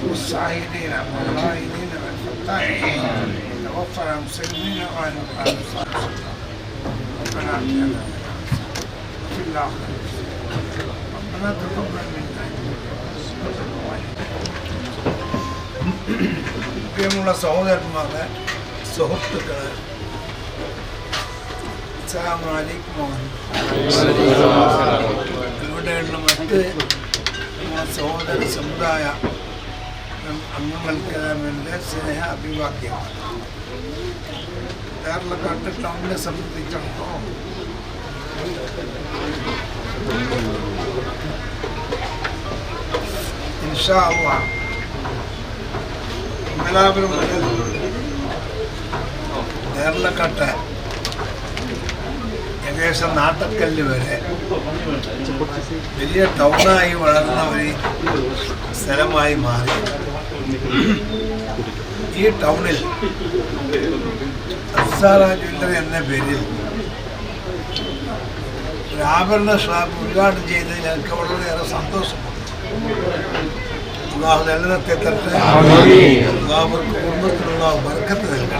والصاعدين والغائبين والفتاحين توفنا مسلمين وغير ربنا اعطنا في الاخره ربنا تقبل منا പ്രിയമുള്ള സഹോദരന്മാരെ, സുഹൃത്തുക്കളെ, അസ്സലാമു അലൈക്കും. ഇവിടെയുള്ള മറ്റ് സഹോദര സമുദായ അംഗങ്ങൾക്ക് എൻ്റെ സ്നേഹ അഭിവാദ്യമാണ്. കേരളക്കാട്ട് ടൗണിനെ സംബന്ധിച്ചിടത്തോളം ഇൻഷാ അല്ലാഹ് മംഗലാപുരം മുതൽ കേരളക്കാട്ട് ഏകദേശം നാട്ടക്കല്ല് വരെ വലിയ ടൗണായി വളർന്ന ഒരു സ്ഥലമായി മാറി. ഈ ടൗണിൽ അഫ്സാറ ജ്വല്ലറി എന്ന പേരിൽ ഒരു ആഭരണ ഷോപ്പ് ഉദ്ഘാടനം ചെയ്തതിൽ എനിക്ക് വളരെയേറെ സന്തോഷമുണ്ട്. അല്ലാഹു നിലനിർത്തി തരട്ടെ. അല്ലാഹുവിന്റെ കുടുംബത്തിലുള്ള ബർക്കത്ത് നൽകട്ടെ.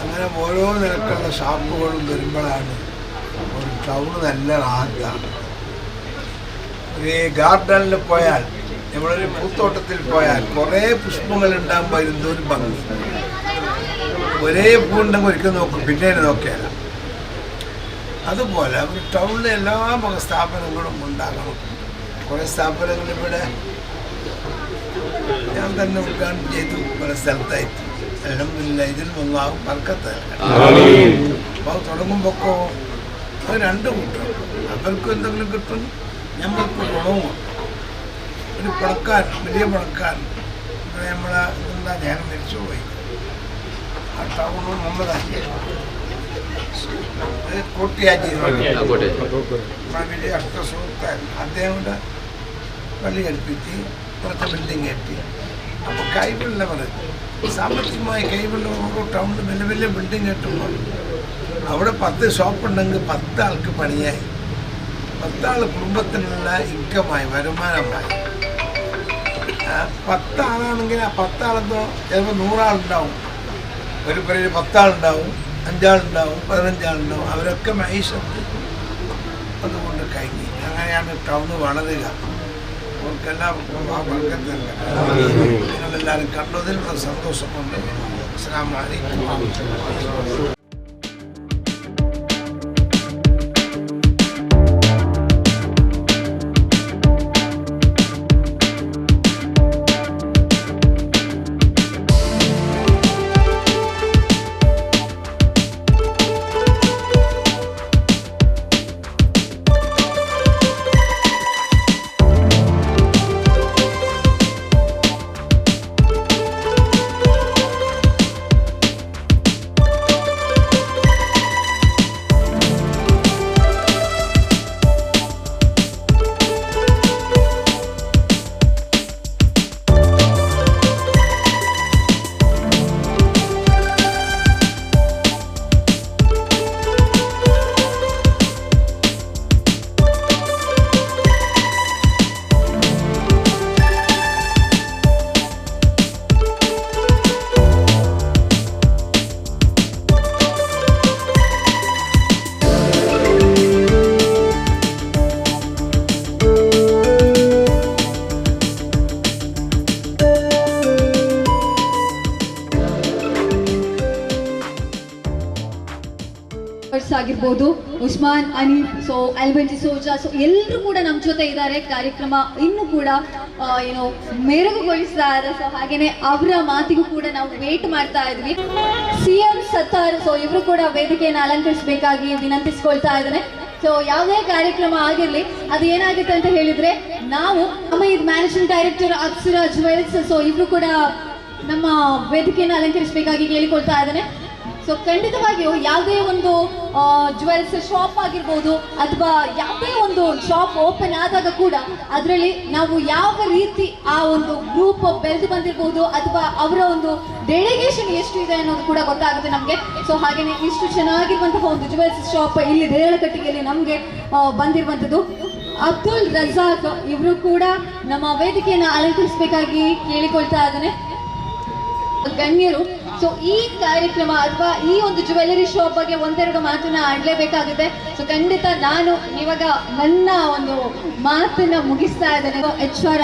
അങ്ങനെ ഓരോ നിലക്കുള്ള ഷാപ്പുകളും വരുമ്പോഴാണ് ഒരു ടൗണ് നല്ല റാഹത്താണ്. ഒരു ഗാർഡനിൽ പോയാൽ, നമ്മളൊരു പൂത്തോട്ടത്തിൽ പോയാൽ കുറേ പുഷ്പങ്ങൾ ഉണ്ടാകുമ്പോൾ എന്തോരം ഭംഗി. ഒരേ പൂണ്ടെങ്കിൽ ഒരിക്കൽ നോക്കും, പിന്നെ നോക്കിയാല. അതുപോലെ ഒരു ടൗണിലെ എല്ലാ വക സ്ഥാപനങ്ങളും ഉണ്ടാകണം. കുറേ സ്ഥാപനങ്ങൾ ഇവിടെ ഞാൻ തന്നെ ഉദ്ഘാടനം ചെയ്തു, പല സ്ഥലത്തായിട്ട്. അൽഹംദുലില്ലാഹ് ഇതിൽ ഒന്നാകും ബർക്കത്ത്. അപ്പോൾ തുടങ്ങുമ്പോഴൊക്കെ അത് രണ്ട് കൂട്ടം, അവർക്കും എന്തെങ്കിലും കിട്ടും, ഞമ്മൾക്ക് ഗുണവും. ഒരു പണക്കാരൻ, വലിയ പണക്കാരൻ, നമ്മളെ എന്താ ഞാൻ മരിച്ചുപോയി, ആ ടൗണ് നമ്മളാക്കി കോട്ടിയാക്കി വലിയ അഷ്ട സുഹൃത്തായിരുന്നു. അദ്ദേഹം കൂടെ പള്ളി കൽപ്പിച്ച് കുറച്ച് ബിൽഡിങ് കെട്ടി. അപ്പോൾ കൈവുള്ളവർ, സാമ്പത്തികമായി കൈവുള്ളവർ ടൗണിൽ വലിയ വലിയ ബിൽഡിങ് കെട്ടുമ്പോൾ അവിടെ 10 ഷോപ്പുണ്ടെങ്കിൽ 10 ആൾക്ക് പണിയായി, 10 ആൾ കുടുംബത്തിനുള്ള ഇൻകമായി, വരുമാനമായി. 10 ആളാണെങ്കിൽ ആ 10 ആളെന്തോ ചിലപ്പോൾ 100 ആളുണ്ടാവും, ഒരു പേര് 10 ആളുണ്ടാവും, 5 ആളുണ്ടാവും, 15 ആളുണ്ടാവും. അവരൊക്കെ മൈഷത്ത് അതുകൊണ്ട് കഴിഞ്ഞു. അങ്ങനെയാണ് ടൗണ് വളരുക. അവർക്കെല്ലാവർക്കും ആ വർഗത്തിൽ നിങ്ങളെല്ലാവരും കണ്ടതിൽ സന്തോഷമുണ്ട്. അസ്സലാമു അലൈക്കും. ಆಗಿರ್ಬೋದು, ಉಸ್ಮಾನ್, ಅನೀಫ್, ಸೊ ಅಲ್ಬೆಂಟಿ ಸೋಜಾ, ಸೊ ಎಲ್ಲರೂ ಕೂಡ ನಮ್ಮ ಜೊತೆ ಇದ್ದಾರೆ. ಕಾರ್ಯಕ್ರಮ ಇನ್ನೂ ಕೂಡ ಏನು ಮೆರುಗುಗೊಳಿಸ್ತಾ ಇದ್ದಾರೆ. ಸೊ ಹಾಗೇನೆ ಅವರ ಮಾತಿಗೂ ಕೂಡ ನಾವು ವೇಟ್ ಮಾಡ್ತಾ ಇದ್ವಿ. CM ಸತ್ತಾರ್, ಸೊ ಇವರು ಕೂಡ ವೇದಿಕೆಯನ್ನು ಅಲಂಕರಿಸಬೇಕಾಗಿ ವಿನಂತಿಸ್ಕೊಳ್ತಾ ಇದ್ದೇನೆ. ಸೊ ಯಾವುದೇ ಕಾರ್ಯಕ್ರಮ ಆಗಿರಲಿ, ಅದು ಏನಾಗುತ್ತೆ ಅಂತ ಹೇಳಿದ್ರೆ, ನಾವು ನಮ್ಮ ಇದು managing director Apsara jewels, so ಇವರು ಕೂಡ ನಮ್ಮ ವೇದಿಕೆಯನ್ನು ಅಲಂಕರಿಸಬೇಕಾಗಿ ಕೇಳಿಕೊಳ್ತಾ ಇದ್ದೇನೆ. ಸೊ ಖಂಡಿತವಾಗಿಯೂ ಯಾವುದೇ ಒಂದು ಜುವೆಲ್ಸ್ ಶಾಪ್ ಆಗಿರ್ಬೋದು ಅಥವಾ ಯಾವುದೇ ಒಂದು ಶಾಪ್ ಓಪನ್ ಆದಾಗ ಕೂಡ ಅದರಲ್ಲಿ ನಾವು ಯಾವ ರೀತಿ ಆ ಒಂದು ಗ್ರೂಪ್ ಬೆಳೆದು ಬಂದಿರ್ಬೋದು ಅಥವಾ ಅವರ ಒಂದು ಡೆಲಿಗೇಷನ್ ಎಷ್ಟು ಇದೆ ಅನ್ನೋದು ಕೂಡ ಗೊತ್ತಾಗುತ್ತೆ ನಮಗೆ. ಸೊ ಹಾಗೆಯೇ ಇಷ್ಟು ಚೆನ್ನಾಗಿರುವಂತಹ ಒಂದು ಜುವೆಲ್ಸ್ ಶಾಪ್ ಇಲ್ಲಿ ದೇರಳಕಟ್ಟಿಗೆಯಲ್ಲಿ ನಮಗೆ ಬಂದಿರುವಂಥದ್ದು. ಅಬ್ದುಲ್ ರಜಾಕ್ ಇವರು ಕೂಡ ನಮ್ಮ ವೇದಿಕೆಯನ್ನು ಅಲಂಕರಿಸಬೇಕಾಗಿ ಕೇಳಿಕೊಳ್ತಾ ಇದ್ದಾನೆ. ಗಣ್ಯರು, ಸೊ ಈ ಕಾರ್ಯಕ್ರಮ ಅಥವಾ ಈ ಒಂದು ಜ್ಯುವೆಲರಿ ಶಾಪ್ ಬಗ್ಗೆ ಒಂದೆರಡು ಮಾತನ್ನ ಆಡಲೇಬೇಕಾಗುತ್ತೆ. ಸೊ ಖಂಡಿತ ನಾನು ಇವಾಗ ನನ್ನ ಒಂದು ಮಾತನ್ನ ಮುಗಿಸ್ತಾ ಇದ್ದೇನೆ. HR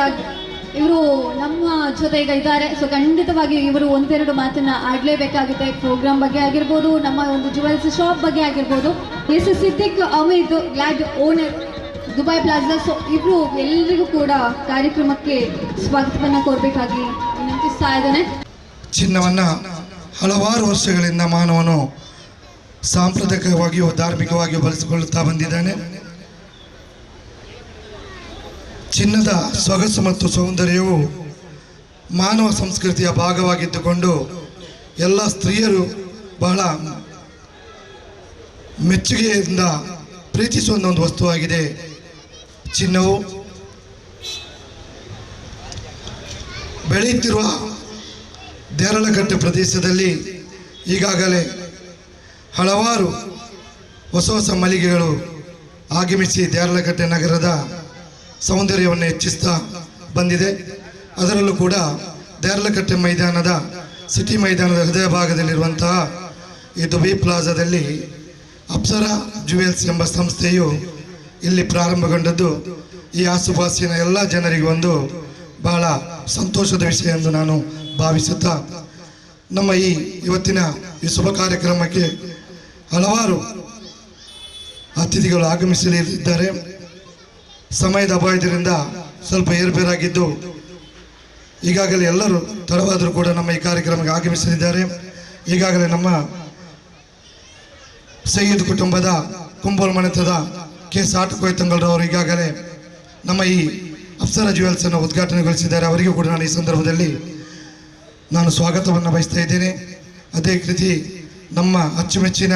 ಇವರು ನಮ್ಮ ಜೊತೆ ಈಗ ಇದ್ದಾರೆ. ಸೊ ಖಂಡಿತವಾಗಿ ಇವರು ಒಂದೆರಡು ಮಾತನ್ನ ಆಡಲೇಬೇಕಾಗುತ್ತೆ. ಪ್ರೋಗ್ರಾಮ್ ಬಗ್ಗೆ ಆಗಿರ್ಬೋದು, ನಮ್ಮ ಒಂದು ಜುವೆಲ್ಸ್ ಶಾಪ್ ಬಗ್ಗೆ ಆಗಿರ್ಬೋದು. Siddiq Hameed, glad owner, Dubai plaza. So ಇವರು ಎಲ್ಲರಿಗೂ ಕೂಡ ಕಾರ್ಯಕ್ರಮಕ್ಕೆ ಸ್ವಾಗತವನ್ನು ಕೋರಬೇಕಾಗಿ ವಿನಂತಿಸ್ತಾ ಇದ್ದೇನೆ. ಚಿನ್ನವನ್ನು ಹಲವಾರು ವರ್ಷಗಳಿಂದ ಮಾನವನು ಸಾಂಪ್ರದಾಯಿಕವಾಗಿಯೂ ಧಾರ್ಮಿಕವಾಗಿಯೂ ಬಳಸಿಕೊಳ್ಳುತ್ತಾ ಬಂದಿದ್ದಾನೆ. ಚಿನ್ನದ ಸೊಗಸು ಮತ್ತು ಸೌಂದರ್ಯವು ಮಾನವ ಸಂಸ್ಕೃತಿಯ ಭಾಗವಾಗಿದ್ದುಕೊಂಡು ಎಲ್ಲ ಸ್ತ್ರೀಯರು ಬಹಳ ಮೆಚ್ಚುಗೆಯಿಂದ ಪ್ರೀತಿಸುವ ಒಂದು ವಸ್ತುವಾಗಿದೆ ಚಿನ್ನವು. ಬೆಳೆಯುತ್ತಿರುವ ದೇರಳಕಟ್ಟೆ ಪ್ರದೇಶದಲ್ಲಿ ಈಗಾಗಲೇ ಹಲವಾರು ಹೊಸ ಹೊಸ ಮಳಿಗೆಗಳು ಆಗಮಿಸಿ ದೇರಳಕಟ್ಟೆ ನಗರದ ಸೌಂದರ್ಯವನ್ನು ಹೆಚ್ಚಿಸ್ತಾ ಬಂದಿದೆ. ಅದರಲ್ಲೂ ಕೂಡ ದೇರಳಕಟ್ಟೆ ಮೈದಾನದ ಸಿಟಿ ಮೈದಾನದ ಹೃದಯ ಭಾಗದಲ್ಲಿರುವಂತಹ ಈ ದುಬೈ ಪ್ಲಾಜಾದಲ್ಲಿ ಅಪ್ಸರಾ ಜುವೆಲ್ಸ್ ಎಂಬ ಸಂಸ್ಥೆಯು ಇಲ್ಲಿ ಪ್ರಾರಂಭಗೊಂಡದ್ದು ಈ ಆಸುಪಾಸಿನ ಎಲ್ಲ ಜನರಿಗೂ ಒಂದು ಬಹಳ ಸಂತೋಷದ ವಿಷಯ ಎಂದು ನಾನು ಭಾವಿಸುತ್ತಾ, ನಮ್ಮ ಇವತ್ತಿನ ಈ ಶುಭ ಕಾರ್ಯಕ್ರಮಕ್ಕೆ ಹಲವಾರು ಅತಿಥಿಗಳು ಆಗಮಿಸಲಿದ್ದಾರೆ. ಸಮಯದ ಅಭಾವದಿಂದ ಸ್ವಲ್ಪ ಏರ್ಪೇರಾಗಿದ್ದು ಈಗಾಗಲೇ ಎಲ್ಲರೂ ತಡವಾದರೂ ಕೂಡ ನಮ್ಮ ಈ ಕಾರ್ಯಕ್ರಮಕ್ಕೆ ಆಗಮಿಸಲಿದ್ದಾರೆ. ಈಗಾಗಲೇ ನಮ್ಮ ಸೈಯದ್ ಕುಟುಂಬದ ಕುಂಬೋಲ್ ಮನೆತದ ಕೆ ಸಾಟುಕೊಯ್ತಂಗಲ್ರವರು ಈಗಾಗಲೇ ನಮ್ಮ ಈ ಅಪ್ಸರಾ ಜುವೆಲ್ಸ್ ಅನ್ನು ಉದ್ಘಾಟನೆಗೊಳಿಸಿದ್ದಾರೆ. ಅವರಿಗೂ ಕೂಡ ನಾನು ಈ ಸಂದರ್ಭದಲ್ಲಿ ನಾನು ಸ್ವಾಗತವನ್ನು ಬಯಸ್ತಾ ಇದ್ದೇನೆ. ಅದೇ ರೀತಿ ನಮ್ಮ ಅಚ್ಚುಮೆಚ್ಚಿನ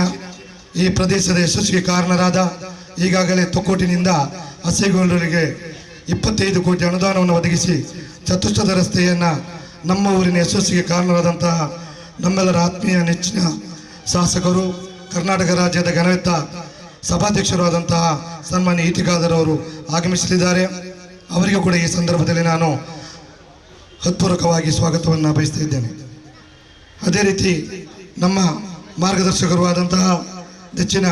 ಈ ಪ್ರದೇಶದ ಯಶಸ್ಸಿಗೆ ಕಾರಣರಾದ ಈಗಾಗಲೇ ತೊಕ್ಕೋಟಿನಿಂದ ಹಸೇಗೋಲರಿಗೆ 25 ಕೋಟಿ ಅನುದಾನವನ್ನು ಒದಗಿಸಿ ಚತುಷ್ಪಥ ರಸ್ತೆಯನ್ನು ನಮ್ಮ ಊರಿನ ಯಶಸ್ಸಿಗೆ ಕಾರಣರಾದಂತಹ ನಮ್ಮೆಲ್ಲರ ಆತ್ಮೀಯ ನೆಚ್ಚಿನ ಶಾಸಕರು, ಕರ್ನಾಟಕ ರಾಜ್ಯದ ಘನವೆತ್ತ ಸಭಾಧ್ಯಕ್ಷರಾದಂತಹ ಸನ್ಮಾನ್ಯ ಈಟಿಕಾದರ್ ಅವರು ಆಗಮಿಸಲಿದ್ದಾರೆ. ಅವರಿಗೂ ಕೂಡ ಈ ಸಂದರ್ಭದಲ್ಲಿ ನಾನು ಹೃತ್ಪೂರ್ವಕವಾಗಿ ಸ್ವಾಗತವನ್ನು ಬಯಸ್ತಾ ಇದ್ದೇನೆ. ಅದೇ ರೀತಿ ನಮ್ಮ ಮಾರ್ಗದರ್ಶಕರು ಆದಂತಹ ನೆಚ್ಚಿನ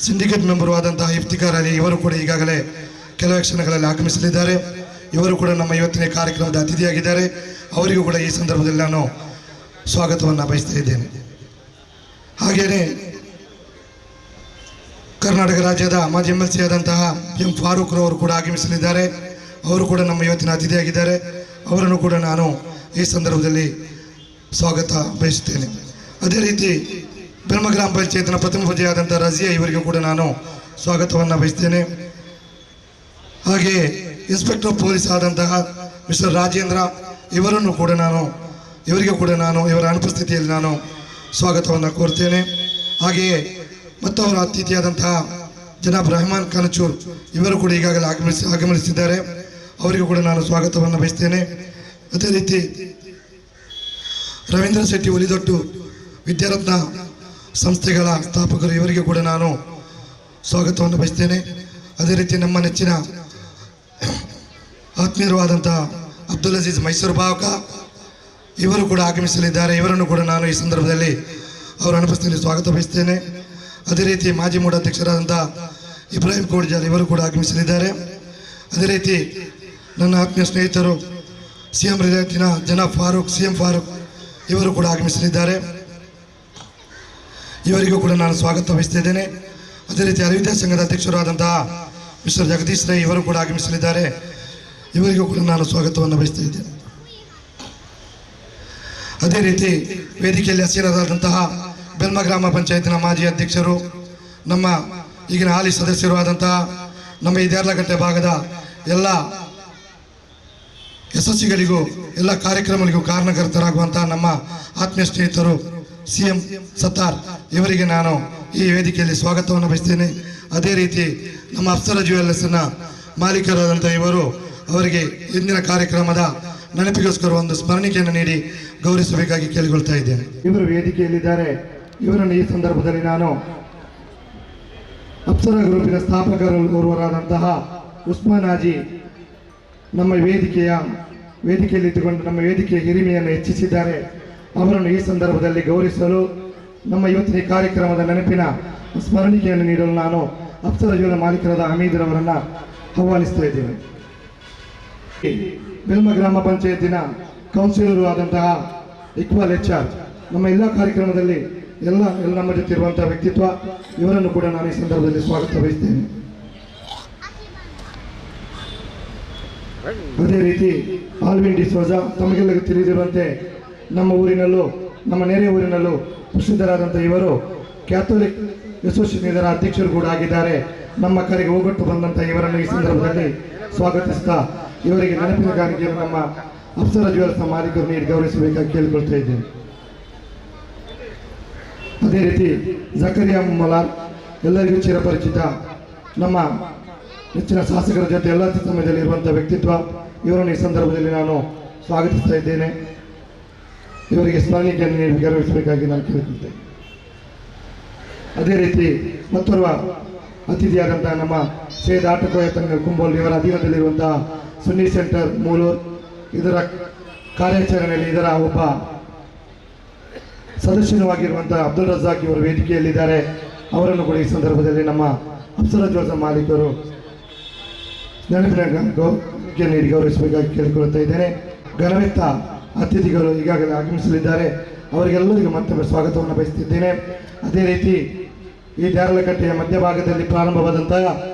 ಸಿಂಡಿಕೇಟ್ ಮೆಂಬರು ಆದಂತಹ ಇಫ್ತಿಕಾರ್ ಅಲಿ ಇವರು ಕೂಡ ಈಗಾಗಲೇ ಕೆಲವು ಕ್ಷಣಗಳಲ್ಲಿ ಆಗಮಿಸಲಿದ್ದಾರೆ. ಇವರು ಕೂಡ ನಮ್ಮ ಇವತ್ತಿನ ಕಾರ್ಯಕ್ರಮದ ಅತಿಥಿಯಾಗಿದ್ದಾರೆ. ಅವರಿಗೂ ಕೂಡ ಈ ಸಂದರ್ಭದಲ್ಲಿ ನಾನು ಸ್ವಾಗತವನ್ನು ಬಯಸ್ತಾ ಇದ್ದೇನೆ. ಹಾಗೆಯೇ ಕರ್ನಾಟಕ ರಾಜ್ಯದ ಮಾಜಿ MLC ಆದಂತಹ ಎಂ ಫಾರೂಕ್ ರವರು ಕೂಡ ಆಗಮಿಸಲಿದ್ದಾರೆ. ಅವರು ಕೂಡ ನಮ್ಮ ಇವತ್ತಿನ ಅತಿಥಿಯಾಗಿದ್ದಾರೆ. ಅವರನ್ನು ಕೂಡ ನಾನು ಈ ಸಂದರ್ಭದಲ್ಲಿ ಸ್ವಾಗತ ಬಯಸುತ್ತೇನೆ. ಅದೇ ರೀತಿ ಬೆಲ್ಮ ಗ್ರಾಮ ಪಂಚಾಯತ್ನ ಪ್ರಥಮ ಪೂಜೆಯಾದಂಥ ರಜಿಯಾ ಇವರಿಗೂ ಕೂಡ ನಾನು ಸ್ವಾಗತವನ್ನು ಬಯಸ್ತೇನೆ. ಹಾಗೆಯೇ ಇನ್ಸ್ಪೆಕ್ಟರ್ ಆಫ್ ಪೊಲೀಸ್ ಆದಂತಹ ಮಿಸ್ಟರ್ ರಾಜೇಂದ್ರ ಇವರಿಗೂ ಕೂಡ ನಾನು ಇವರ ಅನುಪಸ್ಥಿತಿಯಲ್ಲಿ ನಾನು ಸ್ವಾಗತವನ್ನು ಕೋರ್ತೇನೆ. ಹಾಗೆಯೇ ಮತ್ತವರ ಅತಿಥಿಯಾದಂತಹ ಜನಾಬ್ ರೆಹಮಾನ್ ಕನಚೂರ್ ಇವರು ಕೂಡ ಈಗಾಗಲೇ ಆಗಮಿಸಿದ್ದಾರೆ. ಅವರಿಗೂ ಕೂಡ ನಾನು ಸ್ವಾಗತವನ್ನು ಬಯಸ್ತೇನೆ. ಅದೇ ರೀತಿ ರವೀಂದ್ರ ಶೆಟ್ಟಿ ಹುಲಿದೊಟ್ಟು ವಿದ್ಯಾರತ್ನ ಸಂಸ್ಥೆಗಳ ಸ್ಥಾಪಕರು ಇವರಿಗೆ ಕೂಡ ನಾನು ಸ್ವಾಗತವನ್ನು ಬಯಸ್ತೇನೆ. ಅದೇ ರೀತಿ ನಮ್ಮ ನೆಚ್ಚಿನ ಆತ್ಮೀಯವಾದಂತಹ ಅಬ್ದುಲ್ ಅಜೀಜ್ ಮೈಸೂರು ಭಾವಕ ಇವರು ಕೂಡ ಆಗಮಿಸಲಿದ್ದಾರೆ. ಇವರನ್ನು ಕೂಡ ನಾನು ಈ ಸಂದರ್ಭದಲ್ಲಿ ಅವರ ಅನುಪಸ್ಥಿತಿಯಲ್ಲಿ ಸ್ವಾಗತ ಬಯಸ್ತೇನೆ. ಅದೇ ರೀತಿ ಮಾಜಿ ಮೂಢಾಧ್ಯಕ್ಷರಾದಂಥ ಇಬ್ರಾಹಿಂ ಕೋಡ್ಜಾಲ್ ಇವರು ಕೂಡ ಆಗಮಿಸಲಿದ್ದಾರೆ. ಅದೇ ರೀತಿ ನನ್ನ ಆತ್ಮೀಯ ಸ್ನೇಹಿತರು CM ರಿಲೇಟಿನ CM ಫಾರೂಕ್ ಇವರು ಕೂಡ ಆಗಮಿಸಲಿದ್ದಾರೆ. ಇವರಿಗೂ ಕೂಡ ನಾನು ಸ್ವಾಗತ ಬಯಸ್ತಾ ಇದ್ದೇನೆ. ಅದೇ ರೀತಿ ಅರಿವಿದ್ಯಾ ಸಂಘದ ಅಧ್ಯಕ್ಷರಾದಂತಹ ಮಿಸ್ಟರ್ ಜಗದೀಶ್ ರೈ ಇವರು ಕೂಡ ಆಗಮಿಸಲಿದ್ದಾರೆ. ಇವರಿಗೂ ಕೂಡ ನಾನು ಸ್ವಾಗತವನ್ನು ಬಯಸ್ತಾ ಇದ್ದೇನೆ. ಅದೇ ರೀತಿ ವೇದಿಕೆಯಲ್ಲಿ ಹಸಿರಾದಂತಹ ಬೆಲ್ಮ ಗ್ರಾಮ ಪಂಚಾಯತಿನ ಮಾಜಿ ಅಧ್ಯಕ್ಷರು, ನಮ್ಮ ಈಗಿನ ಹಾಲಿ ಸದಸ್ಯರು ಆದಂತಹ ನಮ್ಮ ಈ ದೇರ್ಲಗಟ್ಟೆ ಭಾಗದ ಎಲ್ಲ ಯಶಸ್ಸಿಗಳಿಗೂ ಎಲ್ಲ ಕಾರ್ಯಕ್ರಮಗಳಿಗೂ ಕಾರಣಕರ್ತರಾಗುವಂತಹ ನಮ್ಮ ಆತ್ಮೀಯ ಸ್ನೇಹಿತರು CM ಸತ್ತಾರ್ ಇವರಿಗೆ ನಾನು ಈ ವೇದಿಕೆಯಲ್ಲಿ ಸ್ವಾಗತವನ್ನು ಬಯಸ್ತೇನೆ. ಅದೇ ರೀತಿ ನಮ್ಮ ಅಪ್ಸರ ಜ್ಯುವೆಲ್ಲರ್ಸ್ನ ಮಾಲೀಕರಾದಂಥ ಇವರು, ಅವರಿಗೆ ಇಂದಿನ ಕಾರ್ಯಕ್ರಮದ ನೆನಪಿಗೋಸ್ಕರ ಒಂದು ಸ್ಮರಣಿಕೆಯನ್ನು ನೀಡಿ ಗೌರವಿಸಬೇಕಾಗಿ ಕೇಳಿಕೊಳ್ತಾ ಇದ್ದೇನೆ. ಇವರು ವೇದಿಕೆಯಲ್ಲಿದ್ದಾರೆ. ಇವರನ್ನು ಈ ಸಂದರ್ಭದಲ್ಲಿ ನಾನು ಅಪ್ಸರ ಗ್ರೂಪಿನ ಸ್ಥಾಪಕರವರಾದಂತಹ ಉಸ್ಮಾನ್ ಹಾಜಿ ನಮ್ಮ ವೇದಿಕೆಯಲ್ಲಿದ್ದುಕೊಂಡು ನಮ್ಮ ವೇದಿಕೆಯ ಹಿರಿಮೆಯನ್ನು ಹೆಚ್ಚಿಸಿದ್ದಾರೆ. ಅವರನ್ನು ಈ ಸಂದರ್ಭದಲ್ಲಿ ಗೌರವಿಸಲು ನಮ್ಮ ಇವತ್ತಿನ ಈ ಕಾರ್ಯಕ್ರಮದ ನೆನಪಿನ ಸ್ಮರಣಿಕೆಯನ್ನು ನೀಡಲು ನಾನು ಅಪ್ಸರ ಜ್ಯುವೆಲ್ಲರ್ ಮಾಲೀಕರಾದ ಹಮೀದ್ರವರನ್ನು ಆಹ್ವಾನಿಸ್ತಾ ಇದ್ದೇನೆ. ಬೆಲ್ಮ ಗ್ರಾಮ ಪಂಚಾಯತಿನ ಕೌನ್ಸಿಲರು ಆದಂತಹ ಇಕ್ಬಾಲ್ HR ನಮ್ಮ ಎಲ್ಲ ಕಾರ್ಯಕ್ರಮದಲ್ಲಿ ಎಲ್ಲ ನಮ್ಮ ಜೊತೆ ಇರುವಂತಹ ವ್ಯಕ್ತಿತ್ವ, ಇವರನ್ನು ಕೂಡ ನಾನು ಈ ಸಂದರ್ಭದಲ್ಲಿ ಸ್ವಾಗತ ಬಯಸ್ತೇನೆ. ಅದೇ ರೀತಿ ಆಲ್ವಿನ್ ಡಿಸೋಜಾ, ತಮಗೆಲ್ಲ ತಿಳಿದಿರುವಂತೆ ನಮ್ಮ ಊರಿನಲ್ಲೂ ನಮ್ಮ ನೆರೆಯ ಊರಿನಲ್ಲೂ ಪ್ರಸಿದ್ಧರಾದಂಥ ಇವರು ಕ್ಯಾಥೋಲಿಕ್ ಅಸೋಸಿಯೇಷನ್ ಇದರ ಅಧ್ಯಕ್ಷರು ಕೂಡ ಆಗಿದ್ದಾರೆ. ನಮ್ಮ ಕರೆಗೆ ಹೋಗೊಟ್ಟು ಬಂದಂಥ ಇವರನ್ನು ಈ ಸಂದರ್ಭದಲ್ಲಿ ಸ್ವಾಗತಿಸ್ತಾ ಇವರಿಗೆ ನೆನಪಿನ ಕಾಣಿಕೆಯನ್ನು ನಮ್ಮ ಅಪ್ಸರ ಜ್ಯುವೆಲ್ಲರ್ಸ್ನ ಮಾಲೀಕರು ನೀಡಿ ಗೌರವಿಸಬೇಕಾಗಿ ಕೇಳಿಕೊಳ್ತಾ ಇದ್ದೇನೆ. ಅದೇ ರೀತಿ ಜಕರಿಯಾ ಮೊಲಾರ್, ಎಲ್ಲರಿಗೂ ಚಿರಪರಿಚಿತ ನಮ್ಮ ನೆಚ್ಚಿನ ಶಾಸಕರ ಜೊತೆ ಎಲ್ಲ ಸಮಯದಲ್ಲಿ ಇರುವಂಥ ವ್ಯಕ್ತಿತ್ವ, ಇವರನ್ನು ಈ ಸಂದರ್ಭದಲ್ಲಿ ನಾನು ಸ್ವಾಗತಿಸ್ತಾ ಇದ್ದೇನೆ. ಇವರಿಗೆ ಸ್ಮರಣಿಕೆಯನ್ನು ನೀಡಿ ಗೌರವಿಸಬೇಕಾಗಿ ನಾನು ಕೇಳಿಕೊಳ್ತೇನೆ. ಅದೇ ರೀತಿ ಮತ್ತೋರ್ವ ಅತಿಥಿಯಾದಂತಹ ನಮ್ಮ ಸೇದ್ ಆಟಕೋಯ ತಂಗ ಕುಂಬೋಲ್ ಇವರ ಅಧೀನದಲ್ಲಿರುವಂತಹ ಸುನ್ನಿ ಸೆಂಟರ್ ಮೂಲೂರ್, ಇದರ ಕಾರ್ಯಾಚರಣೆಯಲ್ಲಿ ಇದರ ಒಬ್ಬ ಸದಸ್ಯನವಾಗಿರುವಂತಹ ಅಬ್ದುಲ್ ರಜಾಕ್ ಇವರು ವೇದಿಕೆಯಲ್ಲಿದ್ದಾರೆ. ಅವರನ್ನು ಕೂಡ ಈ ಸಂದರ್ಭದಲ್ಲಿ ನಮ್ಮ ಅಪ್ಸರ ಜ್ಯುವೆಲ್ಲರ್ಸ್ ಮಾಲೀಕರು ನೆನಪಿನ ನೀಡಿ ಗೌರವಿಸಬೇಕಾಗಿ ಕೇಳಿಕೊಳ್ಳುತ್ತಾ ಇದ್ದೇನೆ. ಘನವೆತ್ತ ಅತಿಥಿಗಳು ಈಗಾಗಲೇ ಆಗಮಿಸಲಿದ್ದಾರೆ. ಅವರಿಗೆಲ್ಲರಿಗೂ ಮತ್ತೊಮ್ಮೆ ಸ್ವಾಗತವನ್ನು ಬಯಸುತ್ತಿದ್ದೇನೆ. ಅದೇ ರೀತಿ ಈ ದೇರ್ಲಕಟ್ಟೆಯ ಮಧ್ಯಭಾಗದಲ್ಲಿ ಪ್ರಾರಂಭವಾದಂತಹ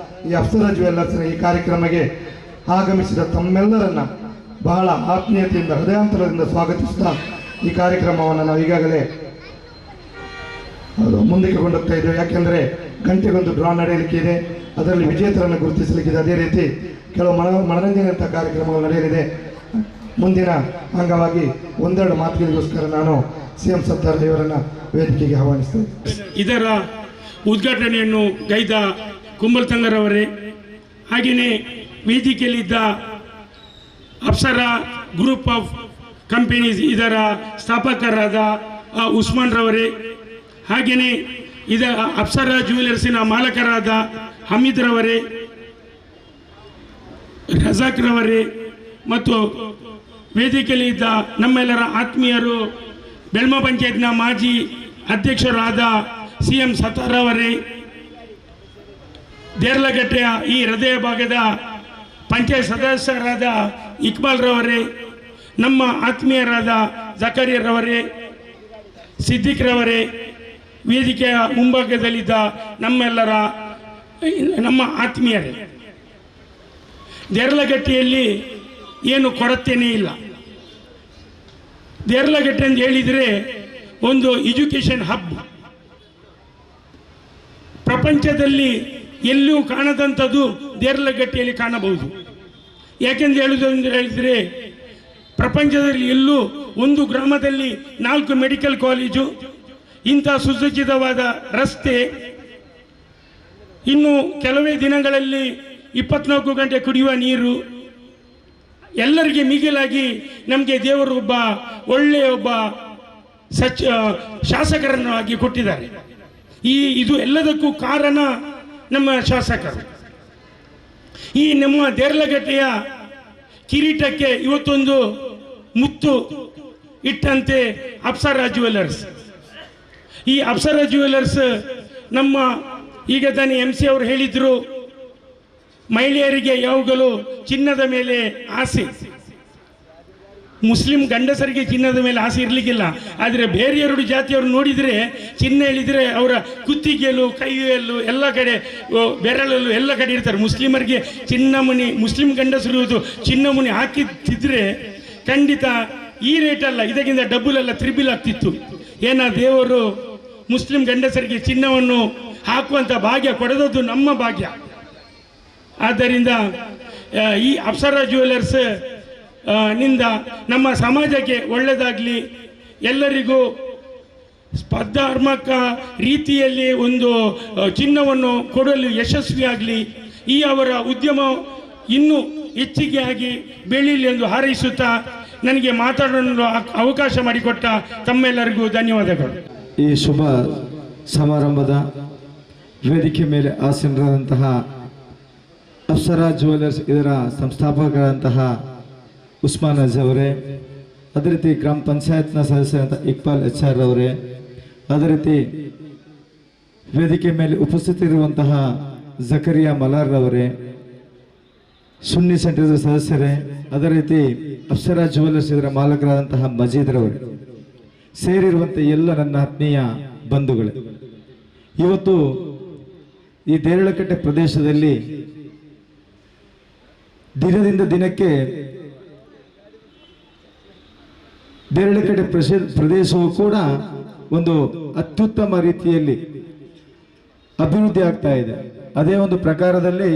ಈ ಅಪ್ಸರ ಜ್ಯುವೆಲ್ಲರ್ಸ್ನ ಈ ಕಾರ್ಯಕ್ರಮಕ್ಕೆ ಆಗಮಿಸಿದ ತಮ್ಮೆಲ್ಲರನ್ನ ಬಹಳ ಆತ್ಮೀಯತೆಯಿಂದ ಹೃದಯಾಂತರದಿಂದ ಸ್ವಾಗತಿಸುತ್ತಾ ಈ ಕಾರ್ಯಕ್ರಮವನ್ನು ನಾವು ಈಗಾಗಲೇ ಮುಂದಕ್ಕೆ ಕೊಂಡೋಗ್ತಾ ಇದ್ದೇವೆ. ಯಾಕೆಂದರೆ ಗಂಟೆಗೊಂದು ಡ್ರಾ ನಡೆಯಲಿಕ್ಕೆ ಇದೆ, ಅದರಲ್ಲಿ ವಿಜೇತರನ್ನು ಗುರುತಿಸಲಿಕ್ಕಿದೆ. ಅದೇ ರೀತಿ ಕೆಲವು ಮನರಂಜನೆಯಂಥ ಕಾರ್ಯಕ್ರಮಗಳು ನಡೆಯಲಿದೆ. ಮುಂದಿನ ಅಂಗವಾಗಿ ಒಂದೆರಡು ಮಾತುಗಳಿಗೋಸ್ಕರ ನಾನು CM ಸತ್ತಾರ್ ಇವರನ್ನು ವೇದಿಕೆಗೆ ಆಹ್ವಾನಿಸ್ತೇನೆ. ಇದರ ಉದ್ಘಾಟನೆಯನ್ನು ಗೈದ ಕುಂಬಲ್ ತಂಗರವರೇ, ಹಾಗೆಯೇ ವೇದಿಕೆಯಲ್ಲಿದ್ದ ಅಪ್ಸರ ಗ್ರೂಪ್ ಆಫ್ ಕಂಪನೀಸ್ ಇದರ ಸ್ಥಾಪಕರಾದ ಉಸ್ಮಾನ್ ರವರೇ, ಹಾಗೆಯೇ ಅಪ್ಸರ ಜ್ಯುವೆಲ್ಲರ್ಸಿನ ಮಾಲಕರಾದ ಹಮೀದ್ ರವರೇ, ರಜಾಕ್ ರವರೇ ಮತ್ತು ವೇದಿಕೆಯಲ್ಲಿದ್ದ ನಮ್ಮೆಲ್ಲರ ಆತ್ಮೀಯರು, ಬೆಲ್ಮ ಪಂಚಾಯತ್ನ ಮಾಜಿ ಅಧ್ಯಕ್ಷರಾದ CM ಸತ್ತಾರ್ ಅವರೇ, ದೇರ್ಲಗಟ್ಟೆಯ ಈ ಹೃದಯ ಭಾಗದ ಪಂಚಾಯತ್ ಸದಸ್ಯರಾದ ಇಕ್ಬಾಲ್ ರವರೇ, ನಮ್ಮ ಆತ್ಮೀಯರಾದ ಜಕರಿಯಾ ರವರೇ, ಸಿದ್ದಿಕ್ ರವರೇ, ವೇದಿಕೆಯ ಮುಂಭಾಗದಲ್ಲಿದ್ದ ನಮ್ಮ ಆತ್ಮೀಯರೇ, ದೇರ್ಲಗಟ್ಟೆಯಲ್ಲಿ ಏನು ಕೊರತೆಯೇ ಇಲ್ಲ. ದೇರ್ಲಗಟ್ಟೆ ಅಂತ ಹೇಳಿದರೆ ಒಂದು ಎಜುಕೇಷನ್ ಹಬ್. ಪ್ರಪಂಚದಲ್ಲಿ ಎಲ್ಲೂ ಕಾಣದಂಥದ್ದು ದೇರ್ಲಗಟ್ಟೆಯಲ್ಲಿ ಕಾಣಬಹುದು. ಯಾಕೆಂದು ಹೇಳಿದರೆ ಪ್ರಪಂಚದಲ್ಲಿ ಎಲ್ಲೂ ಒಂದು ಗ್ರಾಮದಲ್ಲಿ 4 ಮೆಡಿಕಲ್ ಕಾಲೇಜು, ಇಂಥ ಸುಸಜ್ಜಿತವಾದ ರಸ್ತೆ, ಇನ್ನು ಕೆಲವೇ ದಿನಗಳಲ್ಲಿ 24 ಗಂಟೆ ಕುಡಿಯುವ ನೀರು, ಎಲ್ಲರಿಗೆ ಮಿಗಿಲಾಗಿ ನಮಗೆ ದೇವರು ಒಳ್ಳೆಯ ಒಬ್ಬ ಶಾಸಕರನ್ನು ಆಗಿ ಕೊಟ್ಟಿದ್ದಾರೆ. ಇದು ಎಲ್ಲದಕ್ಕೂ ಕಾರಣ ನಮ್ಮ ಶಾಸಕರು. ಈ ನಮ್ಮ ದೇರ್ಲಗಟ್ಟೆಯ ಕಿರೀಟಕ್ಕೆ ಇವತ್ತೊಂದು ಮುತ್ತು ಇಟ್ಟಂತೆ ಅಪ್ಸರ ಜ್ಯುವೆಲ್ಲರ್ಸ್. ಈ ಅಪ್ಸರ ಜ್ಯುವೆಲ್ಲರ್ಸ್ ನಮ್ಮ ಈಗ ತಾನೇ MC ಅವರು ಹೇಳಿದ್ರು, ಮಹಿಳೆಯರಿಗೆ ಯಾವಾಗಲೂ ಚಿನ್ನದ ಮೇಲೆ ಆಸೆ. ಮುಸ್ಲಿಂ ಗಂಡಸರಿಗೆ ಚಿನ್ನದ ಮೇಲೆ ಆಸೆ ಇರಲಿಕ್ಕಿಲ್ಲ. ಆದರೆ ಬೇರೆ 2 ಜಾತಿಯವರು ನೋಡಿದರೆ ಚಿನ್ನ ಹೇಳಿದರೆ ಅವರ ಕುತ್ತಿಗೆಯಲ್ಲೂ ಕೈಯಲ್ಲೂ ಎಲ್ಲ ಕಡೆ ಬೆರಳಲ್ಲೂ ಎಲ್ಲ ಕಡೆ ಇರ್ತಾರೆ. ಮುಸ್ಲಿಮರಿಗೆ ಚಿನ್ನಮುನಿ ಮುಸ್ಲಿಂ ಗಂಡಸರು ಚಿನ್ನಮುನಿ ಹಾಕಿದ್ದರೆ ಖಂಡಿತ ಈ ರೇಟ್ ಅಲ್ಲ, ಇದಕ್ಕಿಂತ ಡಬಲ್ ಅಲ್ಲ ತ್ರಿಬಲ್ ಆಗ್ತಿತ್ತು. ದೇವರು ಮುಸ್ಲಿಂ ಗಂಡಸರಿಗೆ ಚಿನ್ನವನ್ನು ಹಾಕುವಂಥ ಭಾಗ್ಯ ಕೊಡೋದು ನಮ್ಮ ಭಾಗ್ಯ. ಆದ್ದರಿಂದ ಈ ಅಪ್ಸರಾ ಜ್ಯುವೆಲರ್ಸ್ ನಿಂದ ನಮ್ಮ ಸಮಾಜಕ್ಕೆ ಒಳ್ಳೆಯದಾಗಲಿ, ಎಲ್ಲರಿಗೂ ಸ್ಪರ್ಧಾತ್ಮಕ ರೀತಿಯಲ್ಲಿ ಒಂದು ಚಿನ್ನವನ್ನು ಕೊಡಲು ಯಶಸ್ವಿಯಾಗಲಿ, ಈ ಅವರ ಉದ್ಯಮ ಇನ್ನೂ ಹೆಚ್ಚಿಗೆ ಆಗಿ ಬೆಳೀಲಿ ಎಂದು ಹಾರೈಸುತ್ತಾ ನನಗೆ ಮಾತಾಡಲು ಅವಕಾಶ ಮಾಡಿಕೊಟ್ಟ ತಮ್ಮೆಲ್ಲರಿಗೂ ಧನ್ಯವಾದಗಳು. ಈ ಶುಭ ಸಮಾರಂಭದ ವೇದಿಕೆ ಮೇಲೆ ಆಸೀನರಾದಂತಹ ಅಪ್ಸರಾ ಜ್ಯುವೆಲರ್ಸ್ ಇದರ ಸಂಸ್ಥಾಪಕರಾದಂತಹ ಉಸ್ಮಾನ್ ಅಜ್ ಅವರೇ, ಅದೇ ರೀತಿ ಗ್ರಾಮ ಪಂಚಾಯತ್ನ ಸದಸ್ಯರಾದ ಇಕ್ಬಾಲ್ HR ಅವರೇ, ಅದೇ ರೀತಿ ವೇದಿಕೆ ಮೇಲೆ ಉಪಸ್ಥಿತರಿರುವಂತಹ ಜಕರಿಯಾ ಮಲಾರ್ ಅವರೇ, ಸುನ್ನಿ ಸೆಂಟರ್ ಸದಸ್ಯರೇ, ಅದೇ ರೀತಿ ಅಪ್ಸರಾ ಜ್ಯುವೆಲರ್ಸ್ ಇದರ ಮಾಲಕರಾದಂತಹ ಮಜೀದ್ ರವರೇ, ಸೇರಿರುವಂಥ ಎಲ್ಲ ನನ್ನ ಆತ್ಮೀಯ ಬಂಧುಗಳೇ, ಇವತ್ತು ಈ ದೇರಳಕಟ್ಟೆ ಪ್ರದೇಶದಲ್ಲಿ ದಿನದಿಂದ ದಿನಕ್ಕೆ ದೇರಳಕಟ್ಟೆ ಪ್ರದೇಶವು ಕೂಡ ಒಂದು ಅತ್ಯುತ್ತಮ ರೀತಿಯಲ್ಲಿ ಅಭಿವೃದ್ಧಿ ಆಗ್ತಾ ಇದೆ. ಅದೇ ಒಂದು ಪ್ರಕಾರದಲ್ಲಿ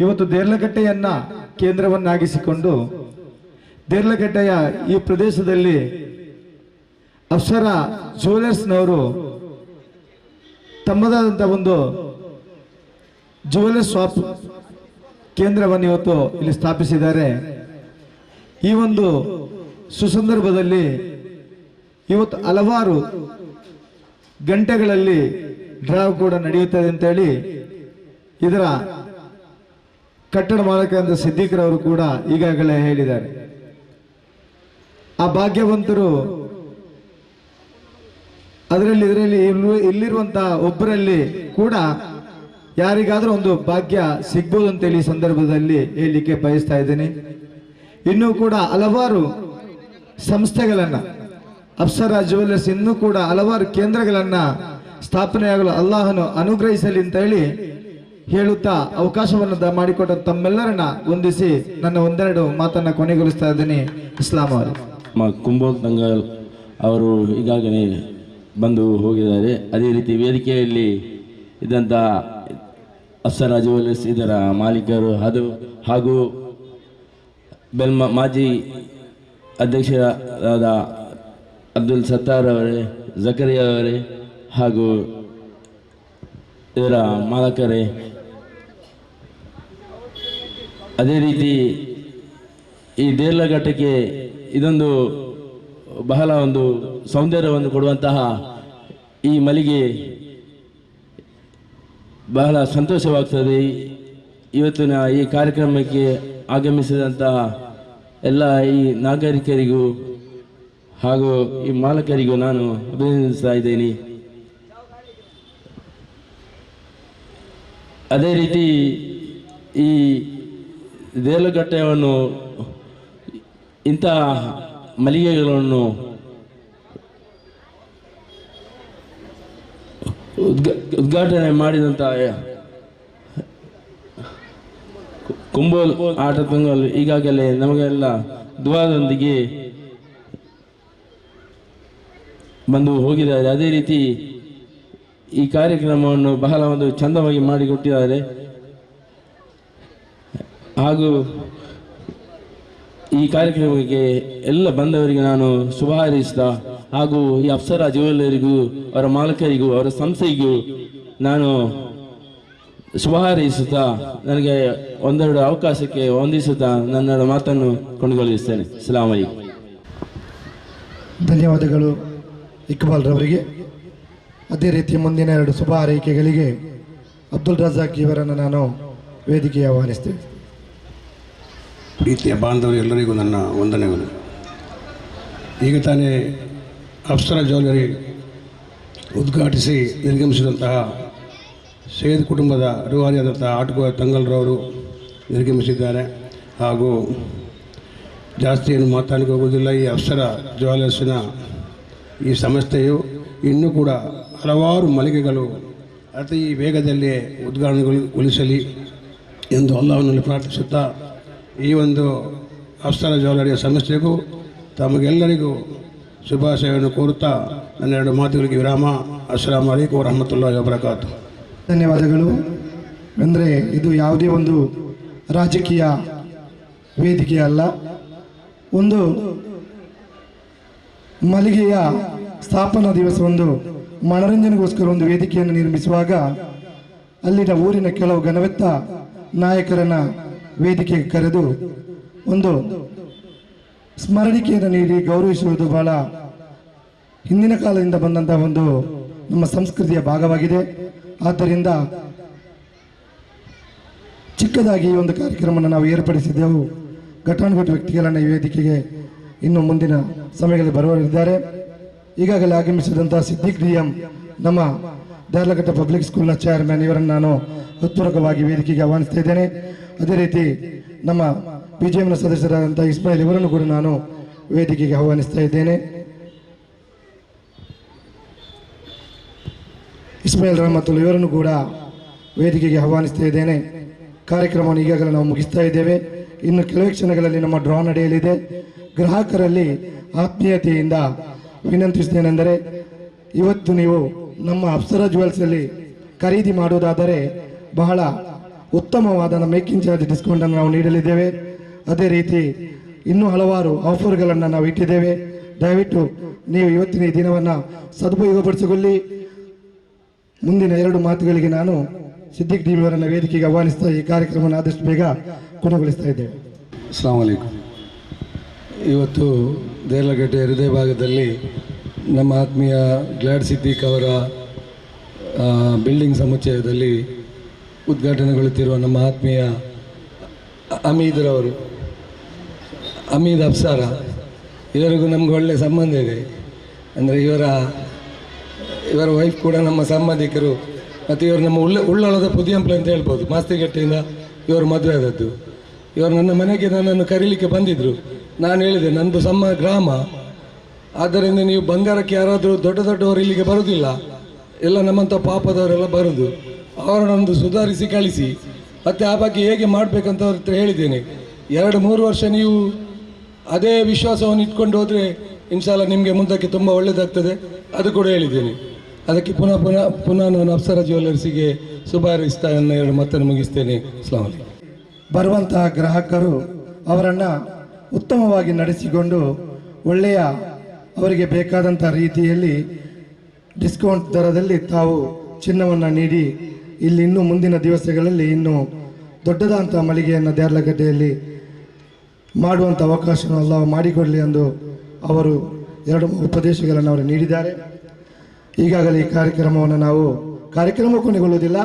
ಇವತ್ತು ದೇರ್ಲಕಟ್ಟೆಯನ್ನ ಕೇಂದ್ರವನ್ನಾಗಿಸಿಕೊಂಡು ದೇರ್ಲಕಟ್ಟೆಯ ಈ ಪ್ರದೇಶದಲ್ಲಿ ಅಪ್ಸರಾ ಜ್ಯುವೆಲರ್ಸ್ನವರು ತಮ್ಮದಾದಂಥ ಒಂದು ಜ್ಯುವೆಲರ್ಸ್ ಶಾಪ್ ಕೇಂದ್ರವನ್ನು ಇವತ್ತು ಇಲ್ಲಿ ಸ್ಥಾಪಿಸಿದ್ದಾರೆ. ಈ ಒಂದು ಸುಸಂದರ್ಭದಲ್ಲಿ ಇವತ್ತು ಹಲವಾರು ಗಂಟೆಗಳಲ್ಲಿ ಡ್ರಾವ್ ಕೂಡ ನಡೆಯುತ್ತದೆ ಅಂತೇಳಿ ಇದರ ಕಟ್ಟಡ ಮಾಲಕರಾದ ಸಿದ್ದಿಕ್ರವರು ಕೂಡ ಈಗಾಗಲೇ ಹೇಳಿದ್ದಾರೆ. ಆ ಭಾಗ್ಯವಂತರು ಇದರಲ್ಲಿ ಇಲ್ಲಿರುವಂತಹ ಒಬ್ಬರಲ್ಲಿ ಕೂಡ ಯಾರಿಗಾದ್ರೂ ಒಂದು ಭಾಗ್ಯ ಸಿಗ್ಬೋದು ಅಂತೇಳಿ ಈ ಸಂದರ್ಭದಲ್ಲಿ ಹೇಳಲಿಕ್ಕೆ ಬಯಸ್ತಾ ಇದ್ದೀನಿ. ಇನ್ನೂ ಕೂಡ ಹಲವಾರು ಸಂಸ್ಥೆಗಳನ್ನ ಅಪ್ಸರಾ ಜ್ಯುವೆಲರ್ಸ್ ಇನ್ನೂ ಕೂಡ ಹಲವಾರು ಕೇಂದ್ರಗಳನ್ನ ಸ್ಥಾಪನೆಯಾಗಲು ಅಲ್ಲಾಹನು ಅನುಗ್ರಹಿಸಲಿ ಅಂತ ಹೇಳಿ ಹೇಳುತ್ತಾ ಅವಕಾಶವನ್ನು ಮಾಡಿಕೊಟ್ಟ ತಮ್ಮೆಲ್ಲರನ್ನ ವಂದಿಸಿ ನನ್ನ ಒಂದೆರಡು ಮಾತನ್ನ ಕೊನೆಗೊಳಿಸ್ತಾ ಇದ್ದೀನಿ. ಇಸ್ಲಾಂ ಕುಂಬೋಲ್ ತಂಗಲ್ ಅವರು ಈಗಾಗಲೇ ಬಂದು ಹೋಗಿದ್ದಾರೆ. ಅದೇ ರೀತಿ ವೇದಿಕೆಯಲ್ಲಿ ಇದ್ದಂಥ ಅಪ್ಸರಾ ಜ್ಯುವೆಲರ್ಸ್ ಇದರ ಮಾಲೀಕರು ಹಾಗೂ ಮಾಜಿ ಅಧ್ಯಕ್ಷರಾದ ಅಬ್ದುಲ್ ಸತ್ತಾರ್ ಅವರೇ, ಜಕರಿಯಾ ಅವರೇ ಹಾಗೂ ಇದರ ಮಾಲಕರೇ, ಅದೇ ರೀತಿ ಈ ದೇರ್ಲಘಟ್ಟಕ್ಕೆ ಇದೊಂದು ಬಹಳ ಒಂದು ಸೌಂದರ್ಯವನ್ನು ಕೊಡುವಂತಹ ಈ ಮಳಿಗೆ ಬಹಳ ಸಂತೋಷವಾಗ್ತದೆ. ಇವತ್ತಿನ ಈ ಕಾರ್ಯಕ್ರಮಕ್ಕೆ ಆಗಮಿಸಿದಂತಹ ಎಲ್ಲ ಈ ನಾಗರಿಕರಿಗೂ ಹಾಗೂ ಈ ಮಾಲಕರಿಗೂ ನಾನು ಅಭಿನಂದಿಸ್ತಾ ಇದ್ದೀನಿ. ಅದೇ ರೀತಿ ಈ ದೇರ್ಲಘಟ್ಟವನ್ನು ಇಂತಹ ಮಳಿಗೆಗಳನ್ನು ಉದ್ಘಾಟನೆ ಮಾಡಿದಂಥ ಕುಂಬೋಲ್ ಆಟ ತಂಗಲ್ ಈಗಾಗಲೇ ನಮಗೆಲ್ಲ ದುವಾದೊಂದಿಗೆ ಬಂದು ಹೋಗಿದ್ದಾರೆ. ಅದೇ ರೀತಿ ಈ ಕಾರ್ಯಕ್ರಮವನ್ನು ಬಹಳ ಒಂದು ಚಂದವಾಗಿ ಮಾಡಿಕೊಟ್ಟಿದ್ದಾರೆ. ಹಾಗೂ ಈ ಕಾರ್ಯಕ್ರಮಕ್ಕೆ ಎಲ್ಲ ಬಂದವರಿಗೆ ನಾನು ಶುಭ ಹಾರೈಸ್ತಾ ಹಾಗೂ ಈ ಅಪ್ಸರಾ ಜ್ಯುವೆಲ್ಲರಿಗೂ ಅವರ ಮಾಲಕರಿಗೂ ಅವರ ಸಂಸ್ಥೆಗೂ ನಾನು ಶುಭ ಹಾರೈಸುತ್ತಾ ನನಗೆ ಒಂದೆರಡು ಅವಕಾಶಕ್ಕೆ ವಂದಿಸುತ್ತಾ ನನ್ನ ಮಾತನ್ನು ಕೊಂಡುಗೊಳಿಸ್ತೇನೆ. ಅಸ್ಸಲಾಮು ಅಲೈಕುಂ. ಧನ್ಯವಾದಗಳು ಇಕ್ಬಾಲ್ ರವರಿಗೆ. ಅದೇ ರೀತಿ ಮುಂದಿನ 2 ಶುಭ ಹಾರೈಕೆಗಳಿಗೆ ಅಬ್ದುಲ್ ರಜಾಕ್ ಇವರನ್ನು ನಾನು ವೇದಿಕೆಗೆ ಆಹ್ವಾನಿಸ್ತೇನೆ. ಪ್ರೀತಿಯ ಬಾಂಧವರು ಎಲ್ಲರಿಗೂ ನನ್ನ ವಂದನೆಗಳು. ಈಗ ತಾನೇ ಅಪ್ಸರಾ ಜ್ಯುವೆಲರಿ ಉದ್ಘಾಟಿಸಿ ನಿರ್ಗಮಿಸಿದಂತಹ ಸೈಯದ್ ಕುಟುಂಬದ ರೂವಾರಿಯಾದಂತಹ ಆಟುಕೋಯ ತಂಗಲ್ರವರು ನಿರ್ಗಮಿಸಿದ್ದಾರೆ. ಹಾಗೂ ಜಾಸ್ತಿ ಏನು ಮಾತಾಡಲಿಕ್ಕೆ ಹೋಗೋದಿಲ್ಲ. ಈ ಅಪ್ಸರ ಜ್ಯುವೆಲರ್ಸಿನ ಈ ಸಂಸ್ಥೆಯು ಇನ್ನೂ ಕೂಡ ಹಲವಾರು ಮಳಿಗೆಗಳು ಅತಿ ವೇಗದಲ್ಲಿ ಉದ್ಘಾಟನೆಗೊಳಿಸಲಿ ಎಂದು ಅಲ್ಲಾಹನಲ್ಲಿ ಪ್ರಾರ್ಥಿಸುತ್ತಾ ಈ ಒಂದು ಅಪ್ಸರ ಜ್ಯುವೆಲರಿಯ ಸಂಸ್ಥೆಗೂ ತಮಗೆಲ್ಲರಿಗೂ ಶುಭಾಶಯವನ್ನು ಕೋರುತ್ತಾ ನನ್ನ 2 ಮಾತುಗಳಿಗೆ ವಿರಾಮ. ಅಸ್ಸಲಾಮು ಅಲೈಕುಂ ವರಹಮತುಲ್ಲಾಹಿ ವಬರಕಾತು. ಧನ್ಯವಾದಗಳು. ಅಂದರೆ ಇದು ಯಾವುದೇ ಒಂದು ರಾಜಕೀಯ ವೇದಿಕೆ ಅಲ್ಲ, ಒಂದು ಮಳಿಗೆಯ ಸ್ಥಾಪನಾ ದಿವಸ ಒಂದು ಮನರಂಜನೆಗೋಸ್ಕರ ಒಂದು ವೇದಿಕೆಯನ್ನು ನಿರ್ಮಿಸುವಾಗ ಅಲ್ಲಿನ ಊರಿನ ಕೆಲವು ಘನವೆತ್ತ ನಾಯಕರನ್ನ ವೇದಿಕೆಗೆ ಕರೆದು ಒಂದು ಸ್ಮರಣಿಕೆಯನ್ನು ನೀಡಿ ಗೌರವಿಸುವುದು ಬಹಳ ಹಿಂದಿನ ಕಾಲದಿಂದ ಬಂದಂತಹ ಒಂದು ನಮ್ಮ ಸಂಸ್ಕೃತಿಯ ಭಾಗವಾಗಿದೆ. ಆದ್ದರಿಂದ ಚಿಕ್ಕದಾಗಿ ಈ ಒಂದು ಕಾರ್ಯಕ್ರಮವನ್ನು ನಾವು ಏರ್ಪಡಿಸಿದ್ದೆವು. ಘಟಾನುಘಟಿ ವ್ಯಕ್ತಿಗಳನ್ನು ಈ ವೇದಿಕೆಗೆ ಇನ್ನು ಮುಂದಿನ ಸಮಯಗಳಲ್ಲಿ ಬರುವವರಿದ್ದಾರೆ. ಈಗಾಗಲೇ ಆಗಮಿಸಿದಂತಹ ಸಿದ್ದಿಕ್ ಡಿಎಂ ನಮ್ಮ ದಾರ್ಲಘಟ್ಟ ಪಬ್ಲಿಕ್ ಸ್ಕೂಲ್ನ ಚೇರ್ಮನ್, ಇವರನ್ನು ನಾನು ಹೃತ್ಪೂರ್ವಕವಾಗಿ ವೇದಿಕೆಗೆ ಆಹ್ವಾನಿಸ್ತಾ ಇದ್ದೇನೆ. ಅದೇ ರೀತಿ ನಮ್ಮ ಬಿಜೆಎಂನ ಸದಸ್ಯರಾದಂಥ ಇಸ್ಮಾಯಿಲ್ ಇವರನ್ನು ಕೂಡ ನಾನು ವೇದಿಕೆಗೆ ಆಹ್ವಾನಿಸ್ತಾ ಇದ್ದೇನೆ. ಇಸ್ಮಾಯಿಲ್ ರಹಮತುಲ್ ಇವರನ್ನು ಕೂಡ ವೇದಿಕೆಗೆ ಆಹ್ವಾನಿಸ್ತಾ ಇದ್ದೇನೆ. ಕಾರ್ಯಕ್ರಮವನ್ನು ಈಗಾಗಲೇ ನಾವು ಮುಗಿಸ್ತಾ ಇದ್ದೇವೆ. ಇನ್ನು ಕೆಲವೇ ಕ್ಷಣಗಳಲ್ಲಿ ನಮ್ಮ ಡ್ರಾ ನಡೆಯಲಿದೆ. ಗ್ರಾಹಕರಲ್ಲಿ ಆತ್ಮೀಯತೆಯಿಂದ ವಿನಂತಿಸುತ್ತೇನೆಂದರೆ, ಇವತ್ತು ನೀವು ನಮ್ಮ ಅಪ್ಸರ ಜ್ಯುವೆಲ್ಸಲ್ಲಿ ಖರೀದಿ ಮಾಡುವುದಾದರೆ ಬಹಳ ಉತ್ತಮವಾದ ಮೇಕಿಂಗ್ ಚಾರ್ಜ್ ಡಿಸ್ಕೌಂಟನ್ನು ನಾವು ನೀಡಲಿದ್ದೇವೆ. ಅದೇ ರೀತಿ ಇನ್ನೂ ಹಲವಾರು ಆಫರ್ಗಳನ್ನು ನಾವು ಇಟ್ಟಿದ್ದೇವೆ. ದಯವಿಟ್ಟು ನೀವು ಇವತ್ತಿನ ಈ ದಿನವನ್ನು ಸದುಪಯೋಗಪಡಿಸಿಕೊಳ್ಳಿ. ಮುಂದಿನ 2 ಮಾತುಗಳಿಗೆ ನಾನು ಸಿದ್ದಿಕ್ ಡಿ ಅವರನ್ನು ವೇದಿಕೆಗೆ ಆಹ್ವಾನಿಸ್ತಾ ಈ ಕಾರ್ಯಕ್ರಮವನ್ನು ಆದಷ್ಟು ಬೇಗ ಕೊನೆಗೊಳಿಸ್ತಾ ಇದ್ದೇವೆ. ಅಸ್ಸಲಾಮು ಅಲೈಕುಂ. ಇವತ್ತು ದೇರ್ಲಗಟ್ಟೆ ಹೃದಯ ಭಾಗದಲ್ಲಿ ನಮ್ಮ ಆತ್ಮೀಯ ಗ್ಲಾಡ್ ಸಿದ್ದಿಕ್ ಅವರ ಬಿಲ್ಡಿಂಗ್ ಸಮುಚ್ಚಯದಲ್ಲಿ ಉದ್ಘಾಟನೆಗೊಳ್ಳುತ್ತಿರುವ ನಮ್ಮ ಆತ್ಮೀಯ ಅಮೀದ್ ಅಪ್ಸರ ಇವರಿಗೂ ನಮ್ಗೆ ಒಳ್ಳೆಯ ಸಂಬಂಧ ಇದೆ. ಅಂದರೆ ಇವರ ವೈಫ್ ಕೂಡ ನಮ್ಮ ಸಂಬಂಧಿಕರು. ಮತ್ತು ಇವರು ನಮ್ಮ ಉಳ್ಳಾಳದ ಪುದಿಯಂಪ್ಲ ಅಂತ ಹೇಳ್ಬೋದು. ಮಾಸ್ತಿಗಟ್ಟೆಯಿಂದ ಇವರು ಮದುವೆ ಆದದ್ದು. ಇವರು ನನ್ನ ಮನೆಗೆ ನನ್ನನ್ನು ಕರೀಲಿಕ್ಕೆ ಬಂದಿದ್ದರು. ನಾನು ಹೇಳಿದೆ, ನಂದು ಗ್ರಾಮ, ಆದ್ದರಿಂದ ನೀವು ಬಂಗಾರಕ್ಕೆ ಯಾರಾದರೂ ದೊಡ್ಡವರು ಇಲ್ಲಿಗೆ ಬರೋದಿಲ್ಲ, ಎಲ್ಲ ನಮ್ಮಂಥ ಪಾಪದವರೆಲ್ಲ ಬರೋದು, ಅವರನ್ನೊಂದು ಸುಧಾರಿಸಿ ಕಳಿಸಿ, ಮತ್ತು ಆ ಬಗ್ಗೆ ಹೇಗೆ ಮಾಡಬೇಕಂತ ಅವ್ರ ಹತ್ರ ಹೇಳಿದ್ದೇನೆ. 2-3 ವರ್ಷ ನೀವು ಅದೇ ವಿಶ್ವಾಸವನ್ನು ಇಟ್ಕೊಂಡು ಹೋದರೆ ಇನ್ಶಾಲ್ಲ ನಿಮಗೆ ಮುಂದಕ್ಕೆ ತುಂಬ ಒಳ್ಳೆಯದಾಗ್ತದೆ, ಅದು ಕೂಡ ಹೇಳಿದ್ದೇನೆ. ಅದಕ್ಕೆ ಪುನಃ ನಾನು ಅಪ್ಸರ ಜ್ಯುವೆಲರ್ಸಿಗೆ ಶುಭ ಹಾರೈಸ್ತಾ ನನ್ನ 2 ಮಾತನ್ನು ಮುಗಿಸ್ತೇನೆ. ಅಸ್ಸಲಾಮು ಅಲೈಕುಂ. ಬರುವಂತಹ ಗ್ರಾಹಕರು ಅವರನ್ನು ಉತ್ತಮವಾಗಿ ನಡೆಸಿಕೊಂಡು ಒಳ್ಳೆಯ ಅವರಿಗೆ ಬೇಕಾದಂಥ ರೀತಿಯಲ್ಲಿ ಡಿಸ್ಕೌಂಟ್ ದರದಲ್ಲಿ ತಾವು ಚಿನ್ನವನ್ನು ನೀಡಿ ಇಲ್ಲಿ ಇನ್ನೂ ಮುಂದಿನ ದಿವಸಗಳಲ್ಲಿ ಇನ್ನೂ ದೊಡ್ಡದಾದಂಥ ಮಳಿಗೆಯನ್ನು ದ್ಯಾರ್ಲಗಡ್ಡೆಯಲ್ಲಿ ಮಾಡುವಂಥ ಅವಕಾಶವನ್ನು ಅಲ್ಲಾಹ್ ಮಾಡಿಕೊಡಲಿ ಎಂದು ಅವರು 2 ಉಪದೇಶಗಳನ್ನು ಅವರು ನೀಡಿದ್ದಾರೆ. ಈಗಾಗಲೇ ಈ ಕಾರ್ಯಕ್ರಮ ಕೊನೆಗೊಳ್ಳುವುದಿಲ್ಲ.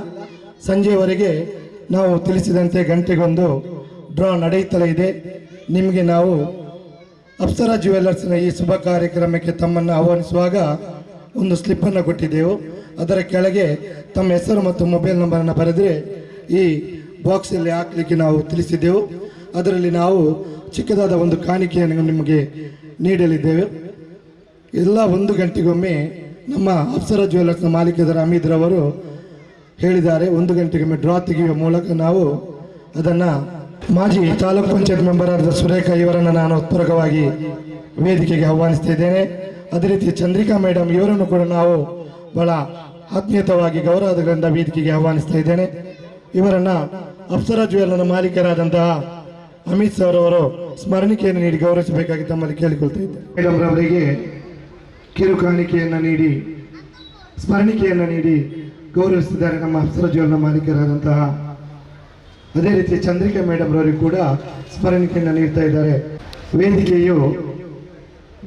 ಸಂಜೆಯವರೆಗೆ ನಾವು ತಿಳಿಸಿದಂತೆ ಗಂಟೆಗೊಂದು ಡ್ರಾ ನಡೆಯುತ್ತಲೇ ಇದೆ. ನಿಮಗೆ ನಾವು ಅಪ್ಸರ ಜ್ಯುವೆಲರ್ಸ್ನ ಈ ಶುಭ ಕಾರ್ಯಕ್ರಮಕ್ಕೆ ತಮ್ಮನ್ನು ಆಹ್ವಾನಿಸುವಾಗ ಒಂದು ಸ್ಲಿಪ್ಪನ್ನು ಕೊಟ್ಟಿದ್ದೆವು. ಅದರ ಕೆಳಗೆ ತಮ್ಮ ಹೆಸರು ಮತ್ತು ಮೊಬೈಲ್ ನಂಬರನ್ನು ಬರೆದರೆ ಈ ಬಾಕ್ಸಲ್ಲಿ ಹಾಕಲಿಕ್ಕೆ ನಾವು ತಿಳಿಸಿದ್ದೆವು. ಅದರಲ್ಲಿ ನಾವು ಚಿಕ್ಕದಾದ ಒಂದು ಕಾಣಿಕೆಯನ್ನು ನಿಮಗೆ ನೀಡಲಿದ್ದೇವೆ. ಎಲ್ಲ 1 ಗಂಟೆಗೊಮ್ಮೆ ನಮ್ಮ ಅಪ್ಸರ ಜ್ಯುವೆಲರ್ಸ್ನ ಮಾಲೀಕರ ಅಮೀದ್ರವರು ಹೇಳಿದ್ದಾರೆ, 1 ಗಂಟೆಗೊಮ್ಮೆ ಡ್ರಾ ತೆಗೆಯುವ ಮೂಲಕ ನಾವು ಅದನ್ನು ಮಾಜಿ ತಾಲೂಕು ಪಂಚಾಯತ್ ಮೆಂಬರ್ ಆದ ಸುರೇಖಾ ಇವರನ್ನು ನಾನು ಹೃತ್ಪೂರ್ವಕವಾಗಿ ವೇದಿಕೆಗೆ ಆಹ್ವಾನಿಸ್ತಿದ್ದೇನೆ. ಅದೇ ರೀತಿ ಚಂದ್ರಿಕಾ ಮೇಡಮ್ ಇವರನ್ನು ಕೂಡ ನಾವು ಬಹಳ ಆತ್ಮೀಯತವಾಗಿ ಗೌರವದಿಂದ ವೇದಿಕೆಗೆ ಆಹ್ವಾನಿಸ್ತಾ ಇದ್ದೇನೆ. ಇವರನ್ನು ಅಪ್ಸರ ಜ್ಯುವೆಲ್ನ ಮಾಲೀಕರಾದಂತಹ ಅಮಿತ್ ಸರ್ ಅವರು ಸ್ಮರಣಿಕೆಯನ್ನು ನೀಡಿ ಗೌರವಿಸಬೇಕಾಗಿ ತಮ್ಮಲ್ಲಿ ಕೇಳಿಕೊಳ್ತಾ ಇದ್ದೇನೆ. ಮೇಡಮ್ ರವರಿಗೆ ಕಿರು ಕಾಣಿಕೆಯನ್ನು ನೀಡಿ ಸ್ಮರಣಿಕೆಯನ್ನು ನೀಡಿ ಗೌರವಿಸಿದ್ದಾರೆ ನಮ್ಮ ಅಪ್ಸರ ಜ್ಯುವೆಲ್ನ ಮಾಲೀಕರಾದಂತಹ. ಅದೇ ರೀತಿ ಚಂದ್ರಿಕಾ ಮೇಡಮ್ ರವರಿಗೂ ಕೂಡ ಸ್ಮರಣಿಕೆಯನ್ನು ನೀಡ್ತಾ ಇದ್ದಾರೆ. ವೇದಿಕೆಯು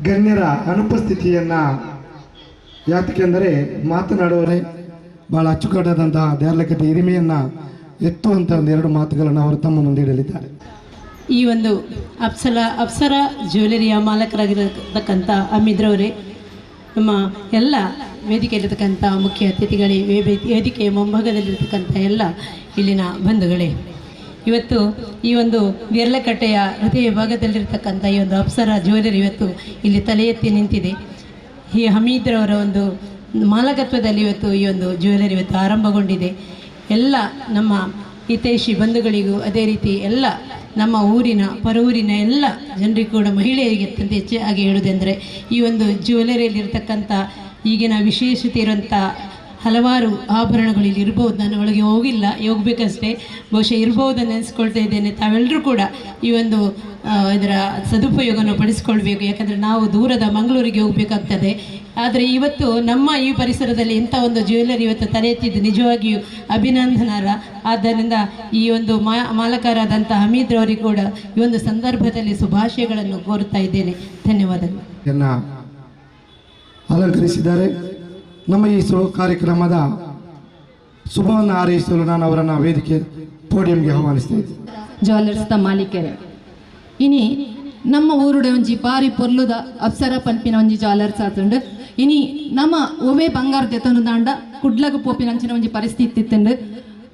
ಗಣ್ಯರ ಅನುಪಸ್ಥಿತಿಯನ್ನು ಯಾಕೆಂದರೆ ಮಾತನಾಡುವವರೇ ಬಹಳ ಅಚ್ಚುಕಟ್ಟಾದಂತಹ ದ್ಯಾರ್ಲಗಟ್ಟೆ ಹಿರಿಮೆಯನ್ನು ಎತ್ತುವಂಥ 2 ಮಾತುಗಳನ್ನು ಅವರು ತಮ್ಮ ಮುಂದೆ ಇಡಲಿದ್ದಾರೆ. ಈ ಒಂದು ಅಪ್ಸರ ಜ್ಯುವೆಲರಿಯ ಮಾಲಕರಾಗಿರತಕ್ಕಂಥ ಅಮೀದ್ರವರೇ, ನಮ್ಮ ಎಲ್ಲ ವೇದಿಕೆಯಲ್ಲಿರ್ತಕ್ಕಂಥ ಮುಖ್ಯ ಅತಿಥಿಗಳೇ, ವೇದಿಕೆಯ ಮುಂಭಾಗದಲ್ಲಿರ್ತಕ್ಕಂಥ ಎಲ್ಲ ಇಲ್ಲಿನ ಬಂಧುಗಳೇ, ಇವತ್ತು ಈ ಒಂದು ಗೆರ್ಲಕಟ್ಟೆಯ ಹೃದಯ ಭಾಗದಲ್ಲಿರ್ತಕ್ಕಂಥ ಈ ಒಂದು ಅಪ್ಸರಾ ಜ್ಯುವೆಲರಿ ಇವತ್ತು ಇಲ್ಲಿ ತಲೆ ಎತ್ತಿ ನಿಂತಿದೆ. ಈ ಹಮೀದ್ರವರ ಒಂದು ಮಾಲಕತ್ವದಲ್ಲಿ ಇವತ್ತು ಈ ಒಂದು ಜ್ಯುವೆಲರಿ ಇವತ್ತು ಆರಂಭಗೊಂಡಿದೆ. ಎಲ್ಲ ನಮ್ಮ ಹಿತೈಷಿ ಬಂಧುಗಳಿಗೂ ಅದೇ ರೀತಿ ಎಲ್ಲ ನಮ್ಮ ಊರಿನ ಪರೂರಿನ ಎಲ್ಲ ಜನರಿಗೂ ಕೂಡ ಮಹಿಳೆಯರಿಗೆ ಅತ್ಯಂತ ಹೆಚ್ಚಾಗಿ ಹೇಳುವುದೆಂದರೆ ಈ ಒಂದು ಜ್ಯುವೆಲರಿಯಲ್ಲಿರ್ತಕ್ಕಂಥ ಈಗಿನ ವಿಶೇಷತೆ ಇರುವಂಥ ಹಲವಾರು ಆಭರಣಗಳು ಇಲ್ಲಿ ಇರ್ಬೋದು. ನಾನು ಒಳಗೆ ಹೋಗಬೇಕಷ್ಟೇ, ಬಹುಶಃ ಇರ್ಬೋದನ್ನು ನೆನೆಸ್ಕೊಳ್ತಾ ಇದ್ದೇನೆ. ತಾವೆಲ್ಲರೂ ಕೂಡ ಈ ಒಂದು ಇದರ ಸದುಪಯೋಗವನ್ನು ಪಡಿಸ್ಕೊಳ್ಬೇಕು. ಯಾಕಂದರೆ ನಾವು ದೂರದ ಮಂಗಳೂರಿಗೆ ಹೋಗಬೇಕಾಗ್ತದೆ. ಆದರೆ ಇವತ್ತು ನಮ್ಮ ಈ ಪರಿಸರದಲ್ಲಿ ಇಂಥ ಒಂದು ಜ್ಯುವೆಲರಿ ಇವತ್ತು ತಲೆ ಎತ್ತಿದ್ದು ನಿಜವಾಗಿಯೂ ಅಭಿನಂದನಾರ್ಹ. ಆದ್ದರಿಂದ ಈ ಒಂದು ಮಾಲಕರಾದಂಥ ಹಮೀದ್ರವರಿಗೆ ಕೂಡ ಈ ಒಂದು ಸಂದರ್ಭದಲ್ಲಿ ಶುಭಾಶಯಗಳನ್ನು ಕೋರುತ್ತಾ ಇದ್ದೇನೆ. ಧನ್ಯವಾದಗಳು. ಅಲಂಕರಿಸಿದ್ದಾರೆ. ನಮ್ಮ ಈ ಕಾರ್ಯಕ್ರಮದ ಶುಭವನ್ನು ಹಾರೈಸಲು ನಾನು ಅವರನ್ನು ವೇದಿಕೆ ಪೋಡಿಯಂಗೆ ಆಹ್ವಾನಿಸ್ತಾ ಇದ್ದೆ. ಜ್ಯುವೆಲರ್ಸ್ದ ಮಾಲೀಕರೇ, ಇನಿ ನಮ್ಮ ಊರುಡೆ ಒಂಜಿ ಬಾರಿ ಪೊರ್ಲುದ ಅಪ್ಸರ ಪನ್ಪಿನ ಒಂಜಿ ಜ್ಯುವೆಲರ್ಸ್ ಆತುಂಡು. ಇನಿ ನಮ್ಮ ಒವೇ ಬಂಗಾರ ದೆತನು ದಾಂಡ ಕುಡ್ಲಗ ಪೋಪಿನಂಚಿನ ಒಂಜಿ ಪರಿಸ್ಥಿತಿ ಇತ್ತುಂಡು.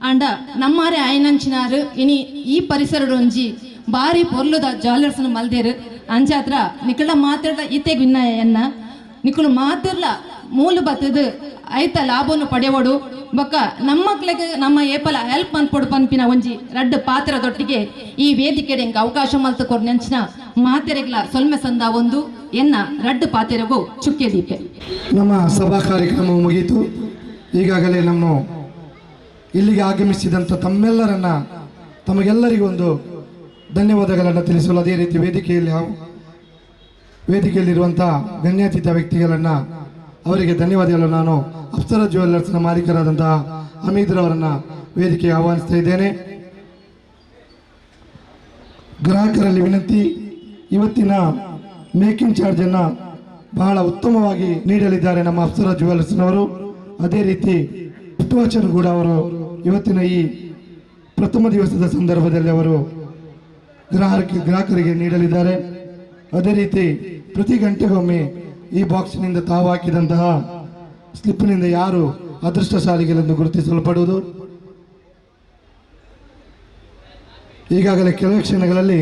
ಅಂಡ ನಮ್ಮಾರೆ ಆಯ್ನಂಚಿನಾರು ಇನಿ ಈ ಪರಿಸರದ ಒಂಜಿ ಬಾರಿ ಪೊರ್ಲುದ ಜ್ಯುವೆಲರ್ಸ್ನ ಮಲ್ದೇರು ಅಂಚಾತ್ರ ನಿಕಳ ಮಾತಾಡ ಈತೆಗೆ ವಿನ್ನಯ ಎನ್ನ ನಿಕಲು ಮಾತಿರ್ಲ ಮೂಲು ಬತ್ತದು ಐತ ಲಾಭವನ್ನು ಪಡೆಯೋಡು ಬೊಕ್ಕ ನಮ್ಮ ಮಕ್ಳಿಗೆ ನಮ್ಮ ಏಪಲ ಹೆಲ್ಪ್ ಅನ್ಪೊಡು ಪನ್ಪಿನ ಒಂಜಿ ರಡ್ಡು ಪಾತ್ರದೊಟ್ಟಿಗೆ ಈ ವೇದಿಕೆಡೆ ಎಂಗೆ ಅವಕಾಶ ಮಲ್ತಕೊರ್ ನೆಂಚಿನ ಮಾತೆರೆಗ್ಲ ಸೊಲ್ಮೆ ಸಂದ ಒಂದು ಎನ್ನ ರಡ್ಡು ಪಾತೆರೆಗೂ ಚುಕ್ಕೆ ದೀಪೆ. ನಮ್ಮ ಸಭಾ ಕಾರ್ಯಕ್ರಮ ಮುಗಿಯಿತು. ಈಗಾಗಲೇ ನಮ್ಮ ಇಲ್ಲಿಗೆ ಆಗಮಿಸಿದಂಥ ತಮಗೆಲ್ಲರಿಗೂ ಒಂದು ಧನ್ಯವಾದಗಳನ್ನು ತಿಳಿಸಲು, ಅದೇ ರೀತಿ ವೇದಿಕೆಯಲ್ಲಿರುವಂಥ ಗಣ್ಯಾತೀತ ವ್ಯಕ್ತಿಗಳನ್ನು ಅವರಿಗೆ ಧನ್ಯವಾದಗಳು ನಾನು ಅಪ್ಸರಾ ಜ್ಯುವೆಲರ್ಸ್ನ ಮಾಲೀಕರಾದಂತಹ ಹಮೀದ್ರವರನ್ನು ವೇದಿಕೆಗೆ ಆಹ್ವಾನಿಸ್ತಾ ಇದ್ದೇನೆ. ಗ್ರಾಹಕರಲ್ಲಿ ವಿನಂತಿ, ಇವತ್ತಿನ ಮೇಕಿಂಗ್ ಚಾರ್ಜನ್ನು ಬಹಳ ಉತ್ತಮವಾಗಿ ನೀಡಲಿದ್ದಾರೆ ನಮ್ಮ ಅಪ್ಸರಾ ಜ್ಯುವೆಲರ್ಸ್ನವರು. ಅದೇ ರೀತಿ ಪುಟ್ಟವಚನ ಕೂಡ ಅವರು ಇವತ್ತಿನ ಈ ಪ್ರಥಮ ದಿವಸದ ಸಂದರ್ಭದಲ್ಲಿ ಅವರು ಗ್ರಾಹಕರಿಗೆ ನೀಡಲಿದ್ದಾರೆ. ಅದೇ ರೀತಿ ಪ್ರತಿ ಗಂಟೆಗೊಮ್ಮೆ ಈ ಬಾಕ್ಸ್ನಿಂದ ತಾವು ಹಾಕಿದಂತಹ ಸ್ಲಿಪ್ನಿಂದ ಯಾರು ಅದೃಷ್ಟಶಾಲಿಗಳೆಂದು ಗುರುತಿಸಲ್ಪಡುವುದು. ಈಗಾಗಲೇ ಕೆಲವು ಕ್ಷಣಗಳಲ್ಲಿ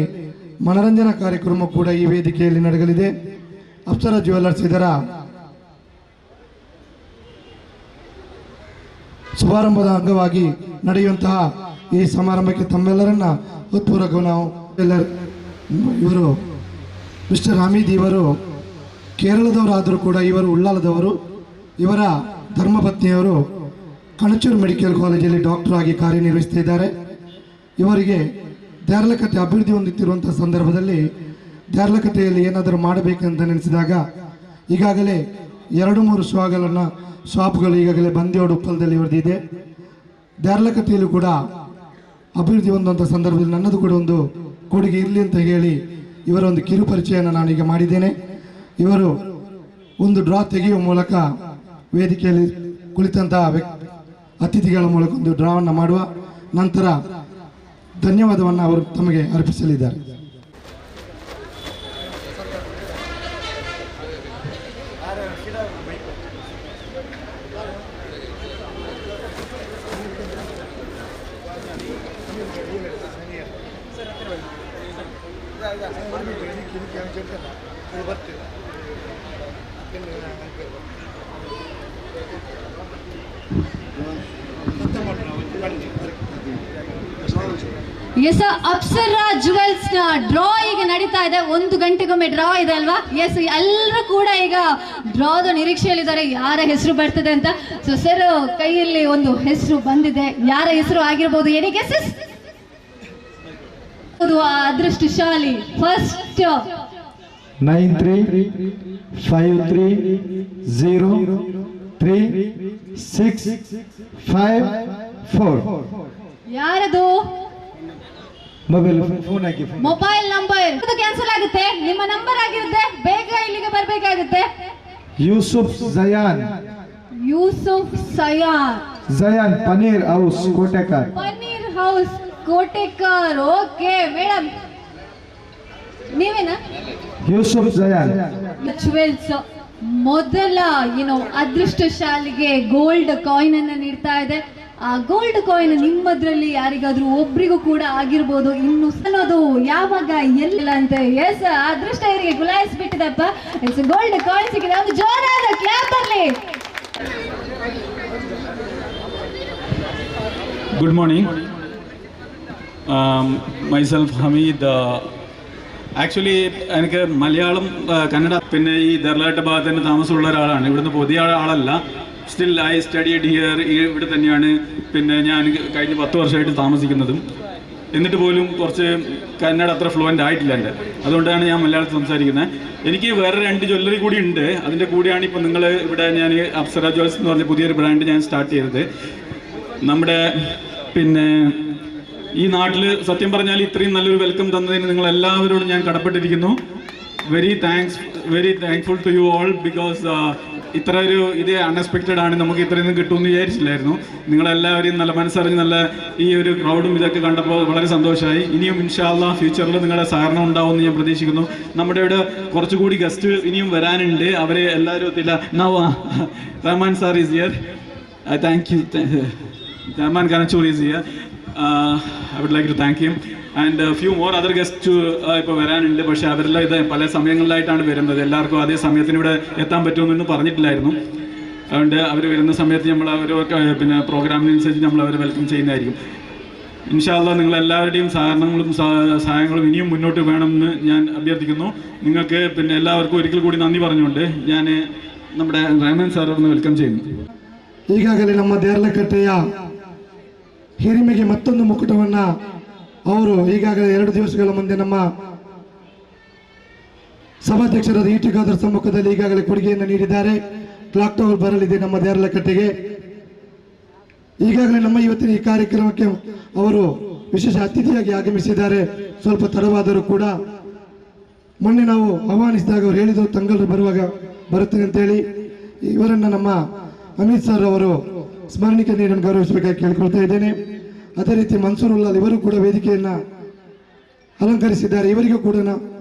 ಮನರಂಜನಾ ಕಾರ್ಯಕ್ರಮ ಕೂಡ ಈ ವೇದಿಕೆಯಲ್ಲಿ ನಡೆಯಲಿದೆ. ಅಪ್ಸರಾ ಜ್ಯುವೆಲರ್ಸ್ ಇದರ ಶುಭಾರಂಭದ ಅಂಗವಾಗಿ ನಡೆಯುವಂತಹ ಈ ಸಮಾರಂಭಕ್ಕೆ ತಮ್ಮೆಲ್ಲರನ್ನ ಹೃತ್ಪೂರ್ವಕ ನಾವು ಇವರು ಮಿಸ್ಟರ್ ಹಮೀದ್ ಇವರು ಕೇರಳದವರಾದರೂ ಕೂಡ ಇವರು ಉಳ್ಳಾಲದವರು. ಇವರ ಧರ್ಮಪತ್ನಿಯವರು ಕಣಚೂರು ಮೆಡಿಕಲ್ ಕಾಲೇಜಲ್ಲಿ ಡಾಕ್ಟರ್ ಆಗಿ ಕಾರ್ಯನಿರ್ವಹಿಸ್ತಾ ಇದ್ದಾರೆ. ಇವರಿಗೆ ದ್ಯಾರ್ಲಕಟ್ಟೆ ಅಭಿವೃದ್ಧಿ ಹೊಂದುತ್ತಿರುವಂಥ ಸಂದರ್ಭದಲ್ಲಿ ದ್ಯಾರ್ಲಕಟ್ಟೆಯಲ್ಲಿ ಏನಾದರೂ ಮಾಡಬೇಕಂತ ನೆನೆಸಿದಾಗ ಈಗಾಗಲೇ 2-3 ಶಾಪ್ಗಳು ಈಗಾಗಲೇ ಬಂದಿಯೋಡು ಉಪ್ಪಲದಲ್ಲಿ ಇವರದಿದೆ. ದ್ಯಾರ್ಲಕಟ್ಟೆಯಲ್ಲೂ ಕೂಡ ಅಭಿವೃದ್ಧಿ ಹೊಂದುವಂಥ ಸಂದರ್ಭದಲ್ಲಿ ನನ್ನದು ಕೂಡ ಒಂದು ಕೊಡುಗೆ ಇರಲಿ ಅಂತ ಹೇಳಿ ಇವರ ಒಂದು ಕಿರು ಪರಿಚಯನ ನಾನೀಗ ಮಾಡಿದ್ದೇನೆ. ಇವರು ಒಂದು ಡ್ರಾ ತೆಗೆಯುವ ಮೂಲಕ ವೇದಿಕೆಯಲ್ಲಿ ಕುಳಿತಂತಹ ಅತಿಥಿಗಳ ಮೂಲಕ ಒಂದು ಡ್ರಾವನ್ನು ಮಾಡುವ ನಂತರ ಧನ್ಯವಾದವನ್ನು ಅವರು ತಮಗೆ ಅರ್ಪಿಸಲಿದ್ದಾರೆ. ಎಸ್, ಅಪ್ಸರಾ ಜ್ಯುವೆಲ್ಸ್ ನ ಡ್ರಾ ಈಗ ನಡೀತಾ ಇದೆ. 1 ಗಂಟೆಗೊಮ್ಮೆ ಡ್ರಾ ಇದೆ ಅಲ್ವಾ? ಎಸ್, ಎಲ್ಲರೂ ಕೂಡ ಈಗ ಡ್ರಾದ ನಿರೀಕ್ಷೆಯಲ್ಲಿದ್ದಾರೆ, ಯಾರ ಹೆಸರು ಬರ್ತದೆ ಅಂತ. ಸೊ ಸರ್ ಕೈಯಲ್ಲಿ ಒಂದು ಹೆಸರು ಬಂದಿದೆ, ಯಾರ ಹೆಸರು ಆಗಿರ್ಬೋದು? Any guesses? ಅದೃಷ್ಟಶಾಲಿ ಫಸ್ಟ್ 9353036654. ಯಾರದು? ಮೊಬೈಲ್ ನಂಬರ್ ಕ್ಯಾನ್ಸಲ್ ಆಗುತ್ತೆ. ನಿಮ್ಮ ನಂಬರ್ ಆಗಿರುತ್ತೆ, ಬೇಗ ಇಲ್ಲಿಗೆ ಬರಬೇಕಾಗುತ್ತೆ. Yusuf Jayan Paneer house Kotekar. Okay madam, ನೀವೇನಾ? ಯೂಸುಫ್ ಜಯಾನ್ ಜ್ಯುವೆಲ್ಸ್ ಮೊದಲ ಅದೃಷ್ಟಶಾಲಿಗೆ ಗೋಲ್ಡ್ ಕಾಯಿನ್ ಅನ್ನು ನೀಡ್ತಾ ಇದೆ. ಆ ಗೋಲ್ಡ್ ಕಾಯಿನ್ ನಿಮ್ಮದ್ರಲ್ಲಿ ಯಾರಿಗಾದ್ರೂ ಒಬ್ರಿಗೂ ಕೂಡ ಆಗಿರ್ಬೋದು. ಇನ್ನು ಅನ್ನೋದು ಯಾವಾಗ ಎಲ್ಲ ಅಂತ ಎಸ್ ಅದೃಷ್ಟ ಇವರಿಗೆ ಗುಲಾಯಿಸ್ಬಿಟ್ಟಿದಪ್ಪ. ಎಸ್ ಗೋಲ್ಡ್ ಕಾಯಿನ್ ಸಿಕ್ಕಿದೆ. ಒಂದು ಜೋರಾದ ಕ್ಲಾಪ್ ಬರಲಿ. Good morning. Myself Hamid. Actually എനിക്ക് മലയാളം കന്നഡ പിന്നെ ഈ ദർലാട്ട് ഭാഗത്ത് തന്നെ താമസമുള്ള ഒരാളാണ്. ഇവിടുന്ന് പുതിയ ആളല്ല. Still I studied here. ഇവിടെ തന്നെയാണ് പിന്നെ ഞാൻ കഴിഞ്ഞ 10 വർഷമായിട്ട് താമസിക്കുന്നതും. എന്നിട്ട് പോലും കുറച്ച് കന്നഡ അത്ര ഫ്ലുവൻ്റ് ആയിട്ടില്ല എൻ്റെ. അതുകൊണ്ടാണ് ഞാൻ മലയാളത്തിൽ സംസാരിക്കുന്നത്. എനിക്ക് വേറെ 2 ജ്വല്ലറി കൂടി ഉണ്ട്. അതിൻ്റെ കൂടെയാണ് ഇപ്പോൾ നിങ്ങൾ ഇവിടെ ഞാൻ അപ്സര ജ്വൽസ് എന്ന് പറഞ്ഞ പുതിയൊരു ബ്രാൻഡ് ഞാൻ സ്റ്റാർട്ട് ചെയ്തത്. നമ്മുടെ പിന്നെ ഈ നാട്ടിൽ സത്യം പറഞ്ഞാൽ ഇത്രയും നല്ലൊരു വെൽക്കം തന്നതിന് നിങ്ങൾ എല്ലാവരോടും ഞാൻ കടപ്പെട്ടിരിക്കുന്നു. Very thankful to you all because ഇത്ര ഒരു ഇത് അൺഎക്സ്പെക്റ്റഡ് ആണ്. നമുക്ക് ഇത്രയൊന്നും കിട്ടുമെന്ന് വിചാരിച്ചില്ലായിരുന്നു. നിങ്ങളെല്ലാവരെയും നല്ല മനസ്സറിഞ്ഞ് നല്ല ഈ ഒരു ക്രൗഡും ഇതൊക്കെ കണ്ടപ്പോൾ വളരെ സന്തോഷമായി. ഇനിയും ഇൻഷാ അല്ലാഹ് ഫ്യൂച്ചറിൽ നിങ്ങളുടെ സഹകരണം ഉണ്ടാവുമെന്ന് ഞാൻ പ്രതീക്ഷിക്കുന്നു. നമ്മുടെ ഇവിടെ കുറച്ചുകൂടി ഗസ്റ്റ് ഇനിയും വരാനുണ്ട്. അവരെ എല്ലാവരും എത്തില്ല. Rahman sir is here. I thank you. Rahman Kanachur is here. I would like to thank him. And a few more other guests ഇപ്പോൾ വരാനുണ്ട്. പക്ഷേ അവരെല്ലാം ഇത് പല സമയങ്ങളിലായിട്ടാണ് വരുന്നത്. എല്ലാവർക്കും അതേ സമയത്തിന് ഇവിടെ എത്താൻ പറ്റുമെന്നൊന്നും പറഞ്ഞിട്ടില്ലായിരുന്നു. അതുകൊണ്ട് അവർ വരുന്ന സമയത്ത് നമ്മൾ അവർ പിന്നെ പ്രോഗ്രാമിനനുസരിച്ച് നമ്മൾ അവരെ വെൽക്കം ചെയ്യുന്നതായിരിക്കും. ഇൻഷാ അല്ലാഹ് നിങ്ങളെല്ലാവരുടെയും സഹായങ്ങളും ഇനിയും മുന്നോട്ട് വേണമെന്ന് ഞാൻ അഭ്യർത്ഥിക്കുന്നു. നിങ്ങൾക്ക് പിന്നെ എല്ലാവർക്കും ഒരിക്കൽ കൂടി നന്ദി പറഞ്ഞുകൊണ്ട് ഞാൻ നമ്മുടെ റഹ്മാൻ സാറിനെ വെൽക്കം ചെയ്യുന്നു. ಈಗಾಗಲೇ ನಮ್ಮ ದೇರ್ಲಕಟ್ಟೆಯ ಹಿರಿಮೆಗೆ ಮತ್ತೊಂದು ಮುಕುಟವನ್ನು ಅವರು ಈಗಾಗಲೇ 2 ದಿವಸಗಳ ಮುಂದೆ ನಮ್ಮ ಸಭಾಧ್ಯಕ್ಷರಾದ ಇ ಟಿ ಖಾದರ್ ಸಮ್ಮುಖದಲ್ಲಿ ಈಗಾಗಲೇ ಕೊಡುಗೆಯನ್ನು ನೀಡಿದ್ದಾರೆ. ಕ್ಲಾಕ್ ಟವರ್ ಬರಲಿದೆ ನಮ್ಮ ದೇರ್ಲಕಟ್ಟೆಗೆ. ಈಗಾಗಲೇ ನಮ್ಮ ಇವತ್ತಿನ ಈ ಕಾರ್ಯಕ್ರಮಕ್ಕೆ ಅವರು ವಿಶೇಷ ಅತಿಥಿಯಾಗಿ ಆಗಮಿಸಿದ್ದಾರೆ. ಸ್ವಲ್ಪ ತಡವಾದರೂ ಕೂಡ ಮೊನ್ನೆ ನಾವು ಆಹ್ವಾನಿಸಿದಾಗ ಅವರು ಹೇಳಿದರು ತಂಗಳು ಬರುವಾಗ ಬರುತ್ತೇನೆ ಅಂತೇಳಿ. ಇವರನ್ನು ನಮ್ಮ ಅಮಿತ್ ಸರ್ ಅವರು ಸ್ಮರಣಿಕೆ ನೀಡನ್ನು ಗೌರವಿಸಬೇಕಾಗಿ ಕೇಳಿಕೊಳ್ತಾ ಇದ್ದೇನೆ. ಅದೇ ರೀತಿ ಮನ್ಸೂರುಲ್ಲಾ ಇವರು ಕೂಡ ವೇದಿಕೆಯನ್ನು ಅಲಂಕರಿಸಿದ್ದಾರೆ. ಇವರಿಗೂ ಕೂಡ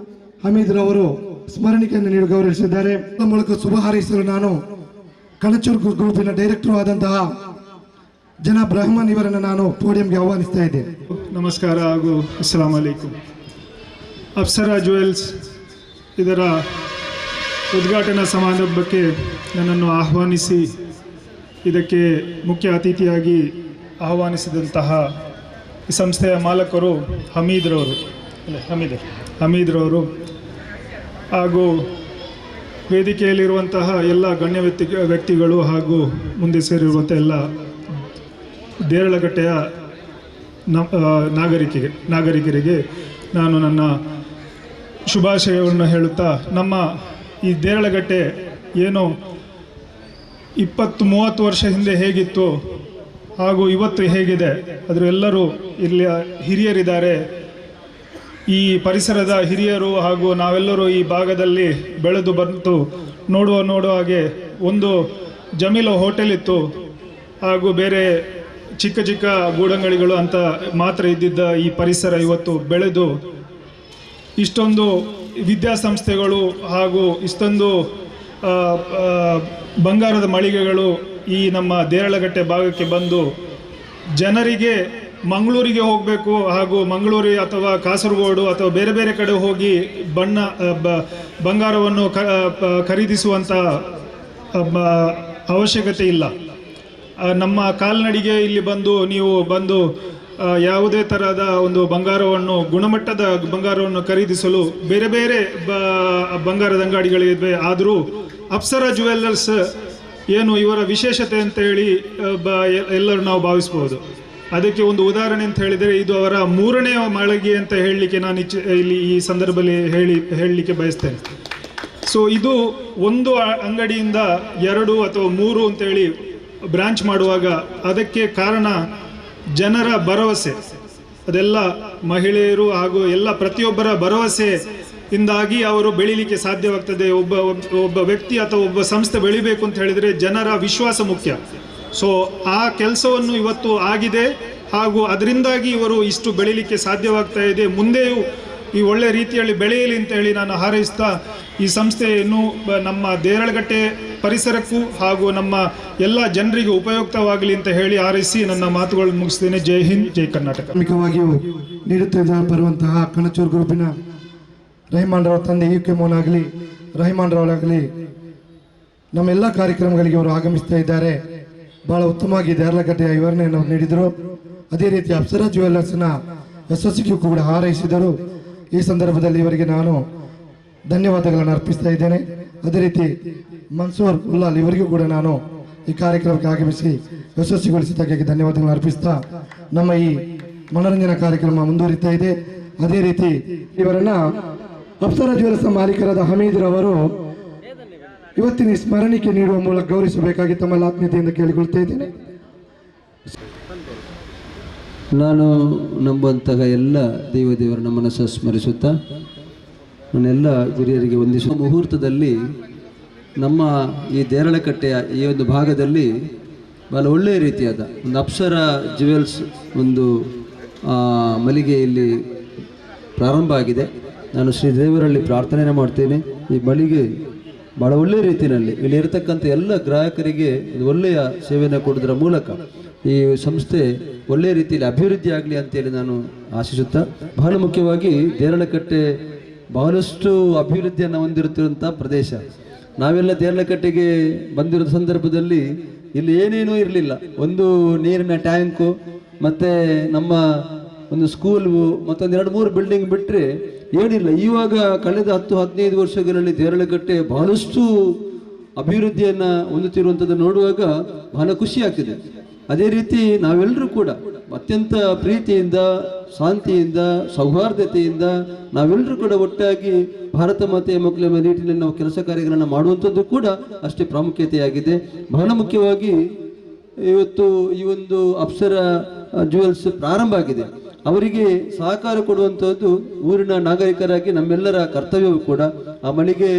ಹಮೀದ್ ರವರು ಸ್ಮರಣಿಕೆಯನ್ನು ನೀಡಿ ಗೌರವಿಸಿದ್ದಾರೆ. ಮೂಲಕ ಶುಭ ಹಾರೈಸಲು ನಾನು ಕಣಚೂರು ಗ್ರೂಪಿನ ಡೈರೆಕ್ಟರ್ ಆದಂತಹ ಜನಾಬ್ ರಹಮಾನ್ ಇವರನ್ನು ನಾನು ಪೋಡಿಯಂಗೆ ಆಹ್ವಾನಿಸ್ತಾ ಇದ್ದೇನೆ. ನಮಸ್ಕಾರ ಹಾಗೂ ಅಸ್ಸಲಾಂ ಅಲೈಕುಂ. ಅಪ್ಸರಾ ಜ್ಯುವೆಲ್ಸ್ ಇದರ ಉದ್ಘಾಟನಾ ಸಮಾರಂಭಕ್ಕೆ ನನ್ನನ್ನು ಆಹ್ವಾನಿಸಿ ಇದಕ್ಕೆ ಮುಖ್ಯ ಅತಿಥಿಯಾಗಿ ಆಹ್ವಾನಿಸಿದಂತಹ ಈ ಸಂಸ್ಥೆಯ ಮಾಲಕರು ಹಮೀದ್ರವರು ಹಾಗೂ ವೇದಿಕೆಯಲ್ಲಿರುವಂತಹ ಎಲ್ಲ ಗಣ್ಯ ವ್ಯಕ್ತಿಗಳು ಹಾಗೂ ಮುಂದೆ ಸೇರಿರುವಂಥ ಎಲ್ಲ ದೇರಳಕಟ್ಟೆಯ ನಾಗರಿಕರಿಗೆ ನಾನು ನನ್ನ ಶುಭಾಶಯವನ್ನು ಹೇಳುತ್ತಾ, ನಮ್ಮ ಈ ದೇರಳಗಟ್ಟೆ ಏನು 20-30 ವರ್ಷ ಹಿಂದೆ ಹೇಗಿತ್ತು ಹಾಗೂ ಇವತ್ತು ಹೇಗಿದೆ, ಅದರ ಎಲ್ಲರೂ ಇಲ್ಲಿ ಹಿರಿಯರಿದ್ದಾರೆ. ಈ ಪರಿಸರದ ಹಿರಿಯರು ಹಾಗೂ ನಾವೆಲ್ಲರೂ ಈ ಭಾಗದಲ್ಲಿ ಬೆಳೆದು ಬಂತು ನೋಡುವ ಹಾಗೆ ಒಂದು ಜಮೀಲ ಹೋಟೆಲ್ ಇತ್ತು ಹಾಗೂ ಬೇರೆ ಚಿಕ್ಕ ಚಿಕ್ಕ ಗೂಡಂಗಡಿಗಳು ಅಂತ ಮಾತ್ರ ಇದ್ದಿದ್ದ ಈ ಪರಿಸರ ಇವತ್ತು ಬೆಳೆದು ಇಷ್ಟೊಂದು ವಿದ್ಯಾಸಂಸ್ಥೆಗಳು ಹಾಗೂ ಇಷ್ಟೊಂದು ಬಂಗಾರದ ಮಳಿಗೆಗಳು ಈ ನಮ್ಮ ದೇರಳಗಟ್ಟೆ ಭಾಗಕ್ಕೆ ಬಂದು ಜನರಿಗೆ ಮಂಗಳೂರಿಗೆ ಹೋಗಬೇಕು ಹಾಗೂ ಮಂಗಳೂರು ಅಥವಾ ಕಾಸರಗೋಡು ಅಥವಾ ಬೇರೆ ಬೇರೆ ಕಡೆ ಹೋಗಿ ಬಂಗಾರವನ್ನು ಖರೀದಿಸುವಂಥ ಅವಶ್ಯಕತೆ ಇಲ್ಲ. ನಮ್ಮ ಕಾಲ್ನಡಿಗೆ ಇಲ್ಲಿ ನೀವು ಬಂದು ಯಾವುದೇ ತರಹದ ಒಂದು ಬಂಗಾರವನ್ನು ಗುಣಮಟ್ಟದ ಬಂಗಾರವನ್ನು ಖರೀದಿಸಲು ಬೇರೆ ಬೇರೆ ಬಂಗಾರದ ಅಂಗಡಿಗಳಿವೆ. ಆದರೂ ಅಪ್ಸರಾ ಜ್ಯುವೆಲ್ಲರ್ಸ್ ಏನು ಇವರ ವಿಶೇಷತೆ ಅಂತ ಹೇಳಿ ಎಲ್ಲರೂ ನಾವು ಭಾವಿಸ್ಬೋದು. ಅದಕ್ಕೆ ಒಂದು ಉದಾಹರಣೆ ಅಂತ ಹೇಳಿದರೆ, ಇದು ಅವರ 3ನೇ ಮಳಿಗೆ ಅಂತ ಹೇಳಲಿಕ್ಕೆ ನಾನು ಇಲ್ಲಿ ಈ ಸಂದರ್ಭದಲ್ಲಿ ಹೇಳಲಿಕ್ಕೆ ಬಯಸ್ತೇನೆ. ಸೊ ಇದು ಒಂದು ಅಂಗಡಿಯಿಂದ 2 ಅಥವಾ 3 ಅಂತೇಳಿ ಬ್ರಾಂಚ್ ಮಾಡುವಾಗ ಅದಕ್ಕೆ ಕಾರಣ ಜನರ ಭರವಸೆ. ಅದೆಲ್ಲ ಮಹಿಳೆಯರು ಹಾಗೂ ಎಲ್ಲ ಪ್ರತಿಯೊಬ್ಬರ ಭರವಸೆಯಿಂದಾಗಿ ಅವರು ಬೆಳೀಲಿಕ್ಕೆ ಸಾಧ್ಯವಾಗ್ತದೆ. ಒಬ್ಬ ವ್ಯಕ್ತಿ ಅಥವಾ ಒಬ್ಬ ಸಂಸ್ಥೆ ಬೆಳಿಬೇಕು ಅಂತ ಹೇಳಿದರೆ ಜನರ ವಿಶ್ವಾಸ ಮುಖ್ಯ. ಸೊ ಆ ಕೆಲಸವನ್ನು ಇವತ್ತು ಆಗಿದೆ ಹಾಗೂ ಅದರಿಂದಾಗಿ ಇವರು ಇಷ್ಟು ಬೆಳೀಲಿಕ್ಕೆ ಸಾಧ್ಯವಾಗ್ತಾ ಇದೆ. ಮುಂದೆಯೂ ಈ ಒಳ್ಳೆ ರೀತಿಯಲ್ಲಿ ಬೆಳೆಯಲಿ ಅಂತ ಹೇಳಿ ನಾನು ಹಾರೈಸ್ತಾ ಈ ಸಂಸ್ಥೆ ಇನ್ನೂ ನಮ್ಮ ದೇರಳಕಟ್ಟೆ ಪರಿಸರಕ್ಕೂ ಹಾಗೂ ನಮ್ಮ ಎಲ್ಲ ಜನರಿಗೂ ಉಪಯುಕ್ತವಾಗಲಿ ಅಂತ ಹೇಳಿ ಹಾರೈಸಿ ನನ್ನ ಮಾತುಗಳನ್ನು ಮುಗಿಸ್ತೇನೆ. ಜೈ ಹಿಂದ್, ಜೈ ಕರ್ನಾಟಕ. ಪ್ರಾಥಮಿಕವಾಗಿಯೂ ನೀಡುತ್ತಾ ಬರುವಂತಹ ಕಣಚೂರು ಗ್ರೂಪಿನ ರಹಿಮಾನ್ ರಾವ್ ತಂದೆ UK ಮೋಹನ್ ಆಗಲಿ, ರಹಿಮಾನ್ ರಾವ್ ಆಗಲಿ, ನಮ್ಮೆಲ್ಲ ಕಾರ್ಯಕ್ರಮಗಳಿಗೆ ಅವರು ಆಗಮಿಸ್ತಾ ಇದ್ದಾರೆ. ಬಹಳ ಉತ್ತಮವಾಗಿ ದೇರಳಕಟ್ಟೆಯ ವಿವರಣೆಯನ್ನು ನೀಡಿದರು. ಅದೇ ರೀತಿ ಅಪ್ಸರಾ ಜ್ಯುವೆಲ್ಲರ್ಸ್ನ ಯಶಸ್ಸಿಗೂ ಕೂಡ ಹಾರೈಸಿದರು. ಈ ಸಂದರ್ಭದಲ್ಲಿ ಇವರಿಗೆ ನಾನು ಧನ್ಯವಾದಗಳನ್ನು ಅರ್ಪಿಸ್ತಾ ಇದ್ದೇನೆ. ಅದೇ ರೀತಿ ಮನ್ಸೂರ್ ಉಲ್ಲಾಲ್ ಇವರಿಗೂ ಕೂಡ ನಾನು ಈ ಕಾರ್ಯಕ್ರಮಕ್ಕೆ ಆಗಮಿಸಿ ಯಶಸ್ವಿಗೊಳಿಸಿದ್ದಕ್ಕೆ ಧನ್ಯವಾದಗಳನ್ನು ಅರ್ಪಿಸ್ತಾ ನಮ್ಮ ಈ ಮನೋರಂಜನಾ ಕಾರ್ಯಕ್ರಮ ಮುಂದುವರಿತಾ ಇದೆ. ಅದೇ ರೀತಿ ಇವರನ್ನ ಅಪ್ಸರಾ ಜ್ಯುವೆಲ್ಲರ್ಸ್ ಮಾಲೀಕರಾದ ಹಮೀದ್ ರವರು ಇವತ್ತಿನ ಸ್ಮರಣಿಕೆ ನೀಡುವ ಮೂಲಕ ಗೌರವಿಸಬೇಕಾಗಿ ತಮ್ಮ ಆತ್ಮೀಯತೆಯಿಂದ ಕೇಳಿಕೊಳ್ತಾ ಇದ್ದೇನೆ. ನಾನು ನಂಬುವಂತಹ ಎಲ್ಲ ದೇವರ ನಮ್ಮನ್ನು ಸ್ಮರಿಸುತ್ತಾ ನನ್ನೆಲ್ಲ ಹಿರಿಯರಿಗೆ ವಂದಿಸುವ ಮುಹೂರ್ತದಲ್ಲಿ ನಮ್ಮ ಈ ದೇರಳಕಟ್ಟೆಯ ಈ ಒಂದು ಭಾಗದಲ್ಲಿ ಭಾಳ ಒಳ್ಳೆಯ ರೀತಿಯಾದ ಒಂದು ಅಪ್ಸರಾ ಜ್ಯುವೆಲ್ಸ್ ಒಂದು ಮಳಿಗೆಯಲ್ಲಿ ಪ್ರಾರಂಭ ಆಗಿದೆ. ನಾನು ಶ್ರೀ ದೇವರಲ್ಲಿ ಪ್ರಾರ್ಥನೆಯನ್ನು ಮಾಡ್ತೇನೆ. ಈ ಮಳಿಗೆ ಭಾಳ ಒಳ್ಳೆಯ ರೀತಿಯಲ್ಲಿ ಇಲ್ಲಿ ಇರತಕ್ಕಂಥ ಎಲ್ಲ ಗ್ರಾಹಕರಿಗೆ ಒಂದು ಒಳ್ಳೆಯ ಸೇವೆಯನ್ನು ಕೊಡೋದರ ಮೂಲಕ ಈ ಸಂಸ್ಥೆ ಒಳ್ಳೆಯ ರೀತಿಯಲ್ಲಿ ಅಭಿವೃದ್ಧಿ ಆಗಲಿ ಅಂತೇಳಿ ನಾನು ಆಶಿಸುತ್ತಾ, ಬಹಳ ಮುಖ್ಯವಾಗಿ ದೇರಳಕಟ್ಟೆ ಬಹಳಷ್ಟು ಅಭಿವೃದ್ಧಿಯನ್ನು ಹೊಂದಿರುತ್ತಿರುವಂಥ ಪ್ರದೇಶ. ನಾವೆಲ್ಲ ದೇರಳಕಟ್ಟೆಗೆ ಬಂದಿರೋ ಸಂದರ್ಭದಲ್ಲಿ ಇಲ್ಲಿ ಏನೇನೂ ಇರಲಿಲ್ಲ. ಒಂದು ನೀರಿನ ಟ್ಯಾಂಕು ಮತ್ತು ನಮ್ಮ ಒಂದು ಸ್ಕೂಲು ಮತ್ತೊಂದು 2-3 ಬಿಲ್ಡಿಂಗ್ ಬಿಟ್ಟರೆ ಏನಿಲ್ಲ. ಇವಾಗ ಕಳೆದ 10-15 ವರ್ಷಗಳಲ್ಲಿ ದೇರಳಕಟ್ಟೆ ಬಹಳಷ್ಟು ಅಭಿವೃದ್ಧಿಯನ್ನು ಹೊಂದುತ್ತಿರುವಂಥದ್ದು ನೋಡುವಾಗ ಬಹಳ ಖುಷಿ ಆಗ್ತಿದೆ. ಅದೇ ರೀತಿ ನಾವೆಲ್ಲರೂ ಕೂಡ ಅತ್ಯಂತ ಪ್ರೀತಿಯಿಂದ, ಶಾಂತಿಯಿಂದ, ಸೌಹಾರ್ದತೆಯಿಂದ ನಾವೆಲ್ಲರೂ ಕೂಡ ಒಟ್ಟಾಗಿ ಭಾರತ ಮಾತೆಯ ಮಕ್ಕಳ ನಿಟ್ಟಿನಲ್ಲಿ ನಾವು ಕೆಲಸ ಕಾರ್ಯಗಳನ್ನು ಮಾಡುವಂಥದ್ದು ಕೂಡ ಅಷ್ಟೇ ಪ್ರಾಮುಖ್ಯತೆಯಾಗಿದೆ. ಬಹಳ ಮುಖ್ಯವಾಗಿ ಇವತ್ತು ಈ ಒಂದು ಅಪ್ಸರಾ ಜ್ಯುವೆಲ್ಸ್ ಪ್ರಾರಂಭ ಆಗಿದೆ. ಅವರಿಗೆ ಸಹಕಾರ ಕೊಡುವಂಥದ್ದು ಊರಿನ ನಾಗರಿಕರಾಗಿ ನಮ್ಮೆಲ್ಲರ ಕರ್ತವ್ಯವೂ ಕೂಡ. ಆ ಮಳಿಗೆ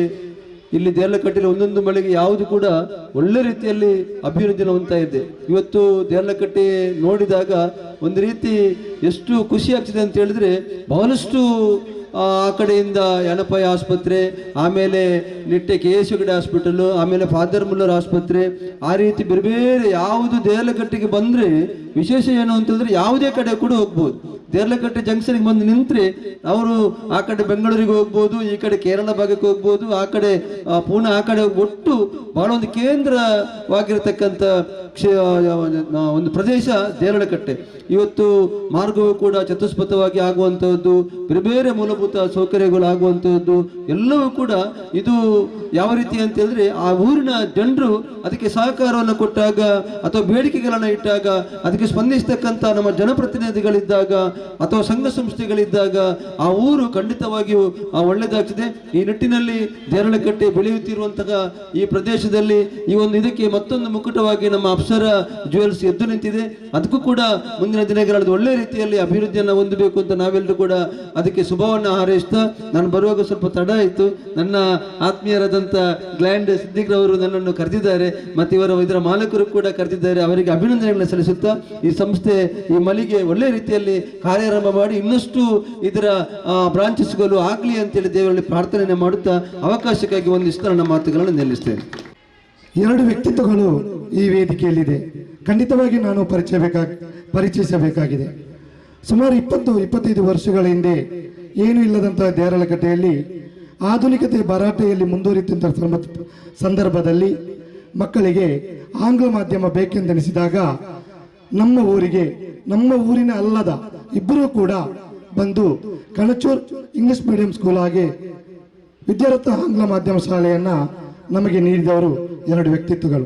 ಇಲ್ಲಿ ದೇರಳಕಟ್ಟೆಯಲ್ಲಿ ಒಂದೊಂದು ಮಳಿಗೆ ಯಾವುದು ಕೂಡ ಒಳ್ಳೆ ರೀತಿಯಲ್ಲಿ ಅಭಿವೃದ್ಧಿಯನ್ನು ಹೊಂದ್ತಾ ಇದೆ. ಇವತ್ತು ದೇರಳಕಟ್ಟೆ ನೋಡಿದಾಗ ಒಂದು ರೀತಿ ಎಷ್ಟು ಖುಷಿ ಆಗ್ತಿದೆ ಅಂತ ಹೇಳಿದ್ರೆ, ಬಹಳಷ್ಟು ಆ ಕಡೆಯಿಂದ ಯಣಪಾಯ ಆಸ್ಪತ್ರೆ, ಆಮೇಲೆ ನಿಟ್ಟೆ KS ಹೆಗಡೆ ಹಾಸ್ಪಿಟಲ್, ಆಮೇಲೆ ಫಾದರ್ ಮುಲ್ಲರ್ ಆಸ್ಪತ್ರೆ, ಆ ರೀತಿ ಬೇರೆ ಬೇರೆ ಯಾವುದು ದೇರಳಕಟ್ಟೆಗೆ ಬಂದರೆ ವಿಶೇಷ ಏನು ಅಂತಂದ್ರೆ ಯಾವುದೇ ಕಡೆ ಕೂಡ ಹೋಗ್ಬೋದು. ದೇರಳಕಟ್ಟೆ ಜಂಕ್ಷನ್ಗೆ ಬಂದು ನಿಂತರೆ ಅವರು ಆ ಕಡೆ ಬೆಂಗಳೂರಿಗೆ ಹೋಗ್ಬೋದು, ಈ ಕಡೆ ಕೇರಳ ಭಾಗಕ್ಕೆ ಹೋಗ್ಬೋದು, ಆ ಕಡೆ ಪೂನಾ, ಆ ಕಡೆ ಒಟ್ಟು ಬಹಳ ಒಂದು ಕೇಂದ್ರವಾಗಿರತಕ್ಕಂಥ ಒಂದು ಪ್ರದೇಶ ದೇರಳಕಟ್ಟೆ. ಇವತ್ತು ಮಾರ್ಗವು ಕೂಡ ಚತುಷ್ಪಥವಾಗಿ ಆಗುವಂಥದ್ದು, ಬೇರೆ ಬೇರೆ ಮೂಲಭೂತ ಸೌಕರ್ಯಗಳು ಆಗುವಂಥದ್ದು ಎಲ್ಲವೂ ಕೂಡ ಇದು ಯಾವ ರೀತಿ ಅಂತ ಹೇಳಿದ್ರೆ ಆ ಊರಿನ ಜನರು ಅದಕ್ಕೆ ಸಹಕಾರವನ್ನು ಕೊಟ್ಟಾಗ ಅಥವಾ ಬೇಡಿಕೆಗಳನ್ನು ಇಟ್ಟಾಗ ಅದಕ್ಕೆ ಸ್ಪಂದಿಸ್ತಕ್ಕಂಥ ನಮ್ಮ ಜನಪ್ರತಿನಿಧಿಗಳಿದ್ದಾಗ ಅಥವಾ ಸಂಘ ಸಂಸ್ಥೆಗಳಿದ್ದಾಗ ಆ ಊರು ಖಂಡಿತವಾಗಿಯೂ ಒಳ್ಳೆಯದಾಗ್ತದೆ. ಈ ನಿಟ್ಟಿನಲ್ಲಿ ದೇರಳಕಟ್ಟೆ ಬೆಳೆಯುತ್ತಿರುವಂತಹ ಈ ಪ್ರದೇಶದಲ್ಲಿ ಈ ಒಂದು ಇದಕ್ಕೆ ಮತ್ತೊಂದು ಮುಕುಟವಾಗಿ ನಮ್ಮ ಅಪ್ಸರಾ ಜ್ಯುವೆಲ್ಸ್ ಎದ್ದು ನಿಂತಿದೆ. ಅದಕ್ಕೂ ಕೂಡ ಮುಂದಿನ ದಿನಗಳಲ್ಲಿ ಒಳ್ಳೆಯ ರೀತಿಯಲ್ಲಿ ಅಭಿವೃದ್ಧಿಯನ್ನು ಹೊಂದಬೇಕು ಅಂತ ನಾವೆಲ್ಲರೂ ಕೂಡ ಅದಕ್ಕೆ ಶುಭವನ್ನು ಹಾರೈಸ್ತಾ, ನಾನು ಬರುವಾಗ ಸ್ವಲ್ಪ ತಡ ಆಯಿತು. ನನ್ನ ಆತ್ಮೀಯರಾದಂಥ ಗ್ಲ್ಯಾಂಡ್ ಸಿದ್ದಿಗ್ರವರು ನನ್ನನ್ನು ಕರೆದಿದ್ದಾರೆ ಮತ್ತು ಇದರ ಮಾಲೀಕರು ಕೂಡ ಕರೆದಿದ್ದಾರೆ. ಅವರಿಗೆ ಅಭಿನಂದನೆಗಳನ್ನು ಸಲ್ಲಿಸುತ್ತಾ ಈ ಸಂಸ್ಥೆ ಈ ಮಳಿಗೆ ಒಳ್ಳೆಯ ರೀತಿಯಲ್ಲಿ ಕಾರ್ಯಾರಂಭ ಮಾಡಿ ಇನ್ನಷ್ಟು ಇದರ ಬ್ರಾಂಚಸ್ಗಳು ಆಗಲಿ ಅಂತೇಳಿ ದೇವರಲ್ಲಿ ಪ್ರಾರ್ಥನೆ ಮಾಡುತ್ತಾ ಅವಕಾಶಕ್ಕಾಗಿ ಒಂದಿಷ್ಟು ನನ್ನ ಮಾತುಗಳನ್ನು ನಿಲ್ಲಿಸ್ತೇನೆ. 2 ವ್ಯಕ್ತಿತ್ವಗಳು ಈ ವೇದಿಕೆಯಲ್ಲಿದೆ. ಖಂಡಿತವಾಗಿ ನಾನು ಪರಿಚಯಿಸಬೇಕಾಗಿದೆ. ಸುಮಾರು 20-25 ವರ್ಷಗಳ ಹಿಂದೆ ಏನೂ ಇಲ್ಲದಂತಹ ದೇರಳಕಟ್ಟೆಯಲ್ಲಿ ಆಧುನಿಕತೆ ಭರಾಟೆಯಲ್ಲಿ ಮುಂದುವರಿಯುತ್ತಿದ್ದ ಸಂದರ್ಭದಲ್ಲಿ ಮಕ್ಕಳಿಗೆ ಆಂಗ್ಲ ಮಾಧ್ಯಮ ಬೇಕೆಂದೆನಿಸಿದಾಗ ನಮ್ಮ ಊರಿಗೆ, ನಮ್ಮ ಊರಿನ ಅಲ್ಲದ ಇಬ್ಬರೂ ಕೂಡ ಬಂದು ಕಣಚೂರ್ ಇಂಗ್ಲಿಷ್ ಮೀಡಿಯಂ ಸ್ಕೂಲ್ ಹಾಗೆ ವಿದ್ಯಾರತ್ನ ಆಂಗ್ಲ ಮಾಧ್ಯಮ ಶಾಲೆಯನ್ನು ನಮಗೆ ನೀಡಿದವರು 2 ವ್ಯಕ್ತಿತ್ವಗಳು.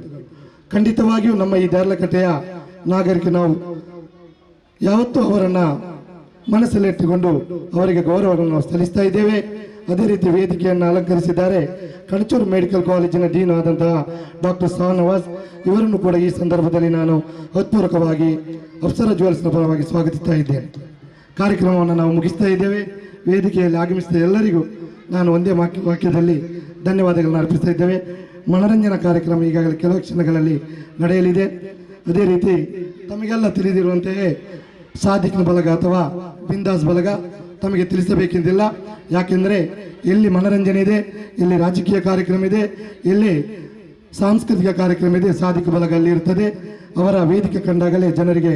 ಖಂಡಿತವಾಗಿಯೂ ನಮ್ಮ ಈ ದೇರಳಕಟ್ಟೆಯ ನಾಗರಿಕ ನಾವು ಯಾವತ್ತೂ ಅವರನ್ನು ಮನಸ್ಸಲ್ಲಿಟ್ಟುಕೊಂಡು ಅವರಿಗೆ ಗೌರವಗಳನ್ನು ಸಲ್ಲಿಸ್ತಾ ಇದ್ದೇವೆ. ಅದೇ ರೀತಿ ವೇದಿಕೆಯನ್ನು ಅಲಂಕರಿಸಿದ್ದಾರೆ ಕಣಚೂರು ಮೆಡಿಕಲ್ ಕಾಲೇಜಿನ ಡೀನ್ ಆದಂತಹ ಡಾಕ್ಟರ್ ಶಾನವಾಜ್. ಇವರನ್ನು ಕೂಡ ಈ ಸಂದರ್ಭದಲ್ಲಿ ನಾನು ಹೃತ್ಪೂರ್ವಕವಾಗಿ ಅಪ್ಸರಾ ಜ್ಯುವೆಲ್ಸ್ನ ಪರವಾಗಿ ಸ್ವಾಗತಿಸ್ತಾ ಇದ್ದೇನೆ. ಕಾರ್ಯಕ್ರಮವನ್ನು ನಾವು ಮುಗಿಸ್ತಾ ಇದ್ದೇವೆ. ವೇದಿಕೆಯಲ್ಲಿ ಆಗಮಿಸಿದ ಎಲ್ಲರಿಗೂ ನಾನು ಒಂದೇ ವಾಕ್ಯದಲ್ಲಿ ಧನ್ಯವಾದಗಳನ್ನು ಅರ್ಪಿಸ್ತಾ ಇದ್ದೇವೆ. ಮನೋರಂಜನಾ ಕಾರ್ಯಕ್ರಮ ಈಗಾಗಲೇ ಕೆಲವು ಕ್ಷಣಗಳಲ್ಲಿ ನಡೆಯಲಿದೆ. ಅದೇ ರೀತಿ ತಮಗೆಲ್ಲ ತಿಳಿದಿರುವಂತೆಯೇ ಸಾದಿಕ್ನ ಬಳಗ ಅಥವಾ ಬಿಂದಾಸ್ ಬಳಗ ತಮಗೆ ತಿಳಿಸಬೇಕೆಂದಿಲ್ಲ. ಯಾಕೆಂದರೆ ಎಲ್ಲಿ ಮನರಂಜನೆ ಇದೆ, ಎಲ್ಲಿ ರಾಜಕೀಯ ಕಾರ್ಯಕ್ರಮ ಇದೆ, ಎಲ್ಲಿ ಸಾಂಸ್ಕೃತಿಕ ಕಾರ್ಯಕ್ರಮ ಇದೆ, ಸಾಧಿಕ ಬಲಗ ಅಲ್ಲಿ ಇರ್ತದೆ. ಅವರ ವೇದಿಕೆ ಕಂಡಾಗಲೇ ಜನರಿಗೆ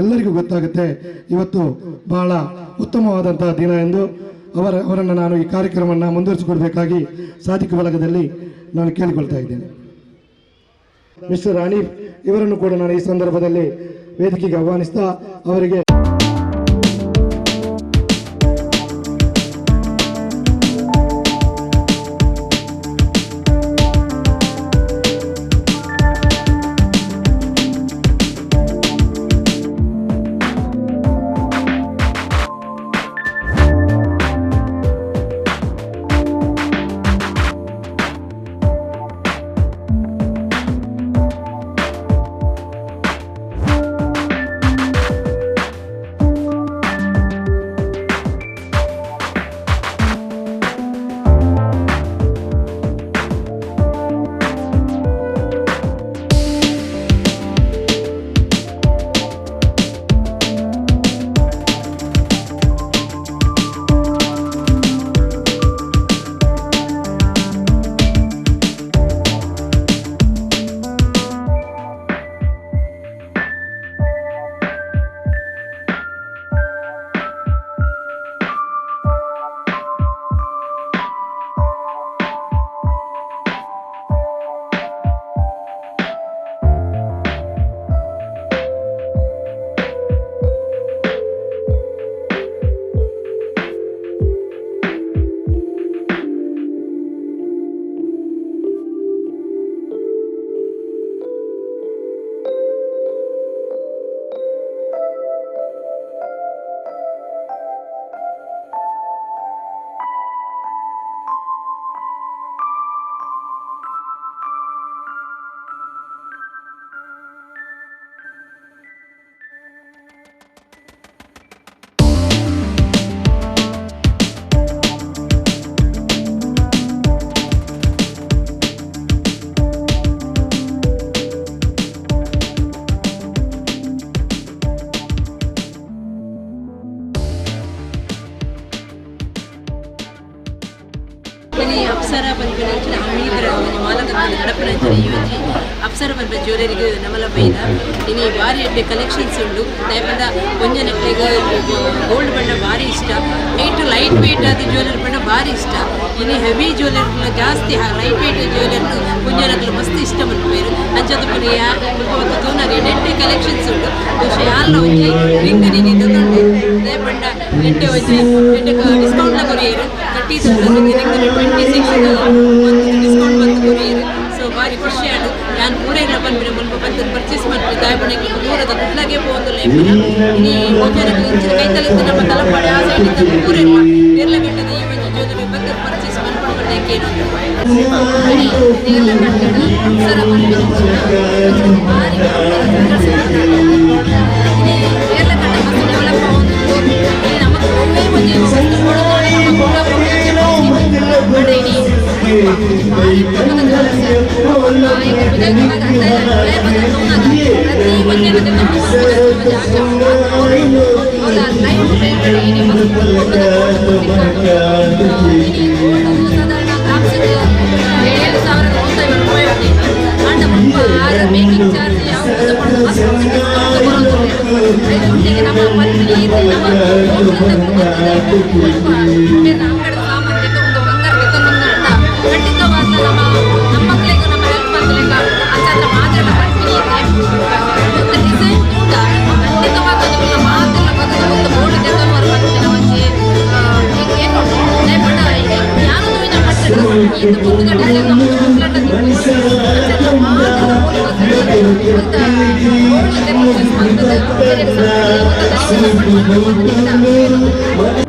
ಎಲ್ಲರಿಗೂ ಗೊತ್ತಾಗುತ್ತೆ ಇವತ್ತು ಬಹಳ ಉತ್ತಮವಾದಂತಹ ದಿನ ಎಂದು. ಅವರನ್ನು ನಾನು ಈ ಕಾರ್ಯಕ್ರಮವನ್ನು ಮುಂದುವರಿಸಿಕೊಡ್ಬೇಕಾಗಿ ಸಾಧಿಕ ಬಲಗದಲ್ಲಿ ನಾನು ಕೇಳಿಕೊಳ್ತಾ ಇದ್ದೇನೆ. ಮಿಸ್ಟರ್ ರಾಣಿ ಇವರನ್ನು ಕೂಡ ನಾನು ಈ ಸಂದರ್ಭದಲ್ಲಿ ವೇದಿಕೆಗೆ ಆಹ್ವಾನಿಸ್ತಾ ಅವರಿಗೆ ಅಪ್ಸರಾ ಪನ್ಪಿನ ಹಮೀದರ ಮಾಲಕತ್ವದ ನಡಪನಂಚನೆ ಇವತ್ತು ಅಪ್ಸರ ಪನ್ಪ ಜ್ಯುವೆಲರಿಗೆ ನಮಲ ಬೈದ ಇನ್ನು ಭಾರಿ ಎಡ್ಡೆ ಕಲೆಕ್ಷನ್ಸ್ ಉಂಡು ದಯಪದ ಒಂಜನಕ್ಲೆಗ್ ಗೋಲ್ಡ್ ಬಣ್ಣ ಭಾರಿ ಇಷ್ಟ ಲೈಟ್ ವೇಟ್ ಆದ ಜ್ಯುವೆಲರಿ ಬಣ್ಣ ಭಾರಿ ಇಷ್ಟ ಇನ್ನು ಹೆವಿ ಜ್ಯುವೆಲರಿ ಜಾಸ್ತಿ ಲೈಟ್ ವೇಟ್ ಜ್ಯುವೆಲರಿ ಒಂಜನಕ್ಲು ಮಸ್ತ್ ಇಷ್ಟ ಮನ್ಪೇರು ಅಂಚದ ಪುನಿಯ ಮುಲ್ಪ ತೂನರಿ ಎಡ್ಡೆ ಕಲೆಕ್ಷನ್ಸ್ ಉಂಡು ಬಹುಶಃ ಯಾಲ್ನ ಒಂಜಿ ರಿಂಗ್ ನೀನು ತೊಂಡು ದಯಪಂಡ ಎಡ್ಡೆ ಒಂಜಿ ಎಡ್ಡೆ ಡಿಸ್ಕೌಂಟ್ಲ ಕೊರಿಯರು 30,000 26 ಒಂದು ಡಿಸ್ಕೌಂಟ್ ಬಂದು ಕೊರಿಯರು. ಸೊ ಭಾರಿ ಖುಷಿ ಆಡು ನಾನು ಪೂರ ಇಲ್ಲ ಬಂದ್ಬಿಟ್ಟು ಮುಲ್ಪ ಬಂದು ಪರ್ಚೇಸ್ ಮಾಡ್ತೀನಿ ದಾಯಪಣೆಗೆ ದೂರದ ಕುಡ್ಲಾಗೆ ಹೋಗೋದಿಲ್ಲ ಈ ಮುಂಜಾನೆ ಕೈತಲಿದ್ದು ನಮ್ಮ ತಲಪಾಡಿ ಆ ಸೈಡ್ ಇದ್ದ ಪೂರ ಇಲ್ಲ ನಿರ್ಲಗಟ್ಟದ ಈ ಒಂದು ಜೋದರಿ ಬಂದು ಪರ್ಚೇಸ್ ಮಾಡ್ಕೊಂಡು ಏನು ಮೇಕಿಂಗ್ ಚಾರ್ಜ್ ಯಾವುದು ನಮ್ಮ ಮನೆ ಖಂಡಿತವಾದ ನಮ್ಮ ಮಕ್ಕಳಿಗೂ ನಮ್ಮ ಹೆಲ್ಪ್ ಮಕ್ಕಳಿಗೆ ಅಂಚಾದ್ರೆ ಮಾತ್ರ ಒಂದು ಡಿಸೈನ್ ಕೂಡ ಖಂಡಿತವಾದ ಮಾತೆಲ್ಲ ಬದಲು ಒಂದು ಬೋರ್ಡ್ ತೆಗೆದುವರು ಬರ್ತೀನಿ ಒಂಚೆ ಏನು ಬಣ್ಣ ಯಾರು ಮಾಡ್ತಾರೆ ಇದು ಮುಂದೆ ಡಿಸೈನ್ ನಮ್ಮ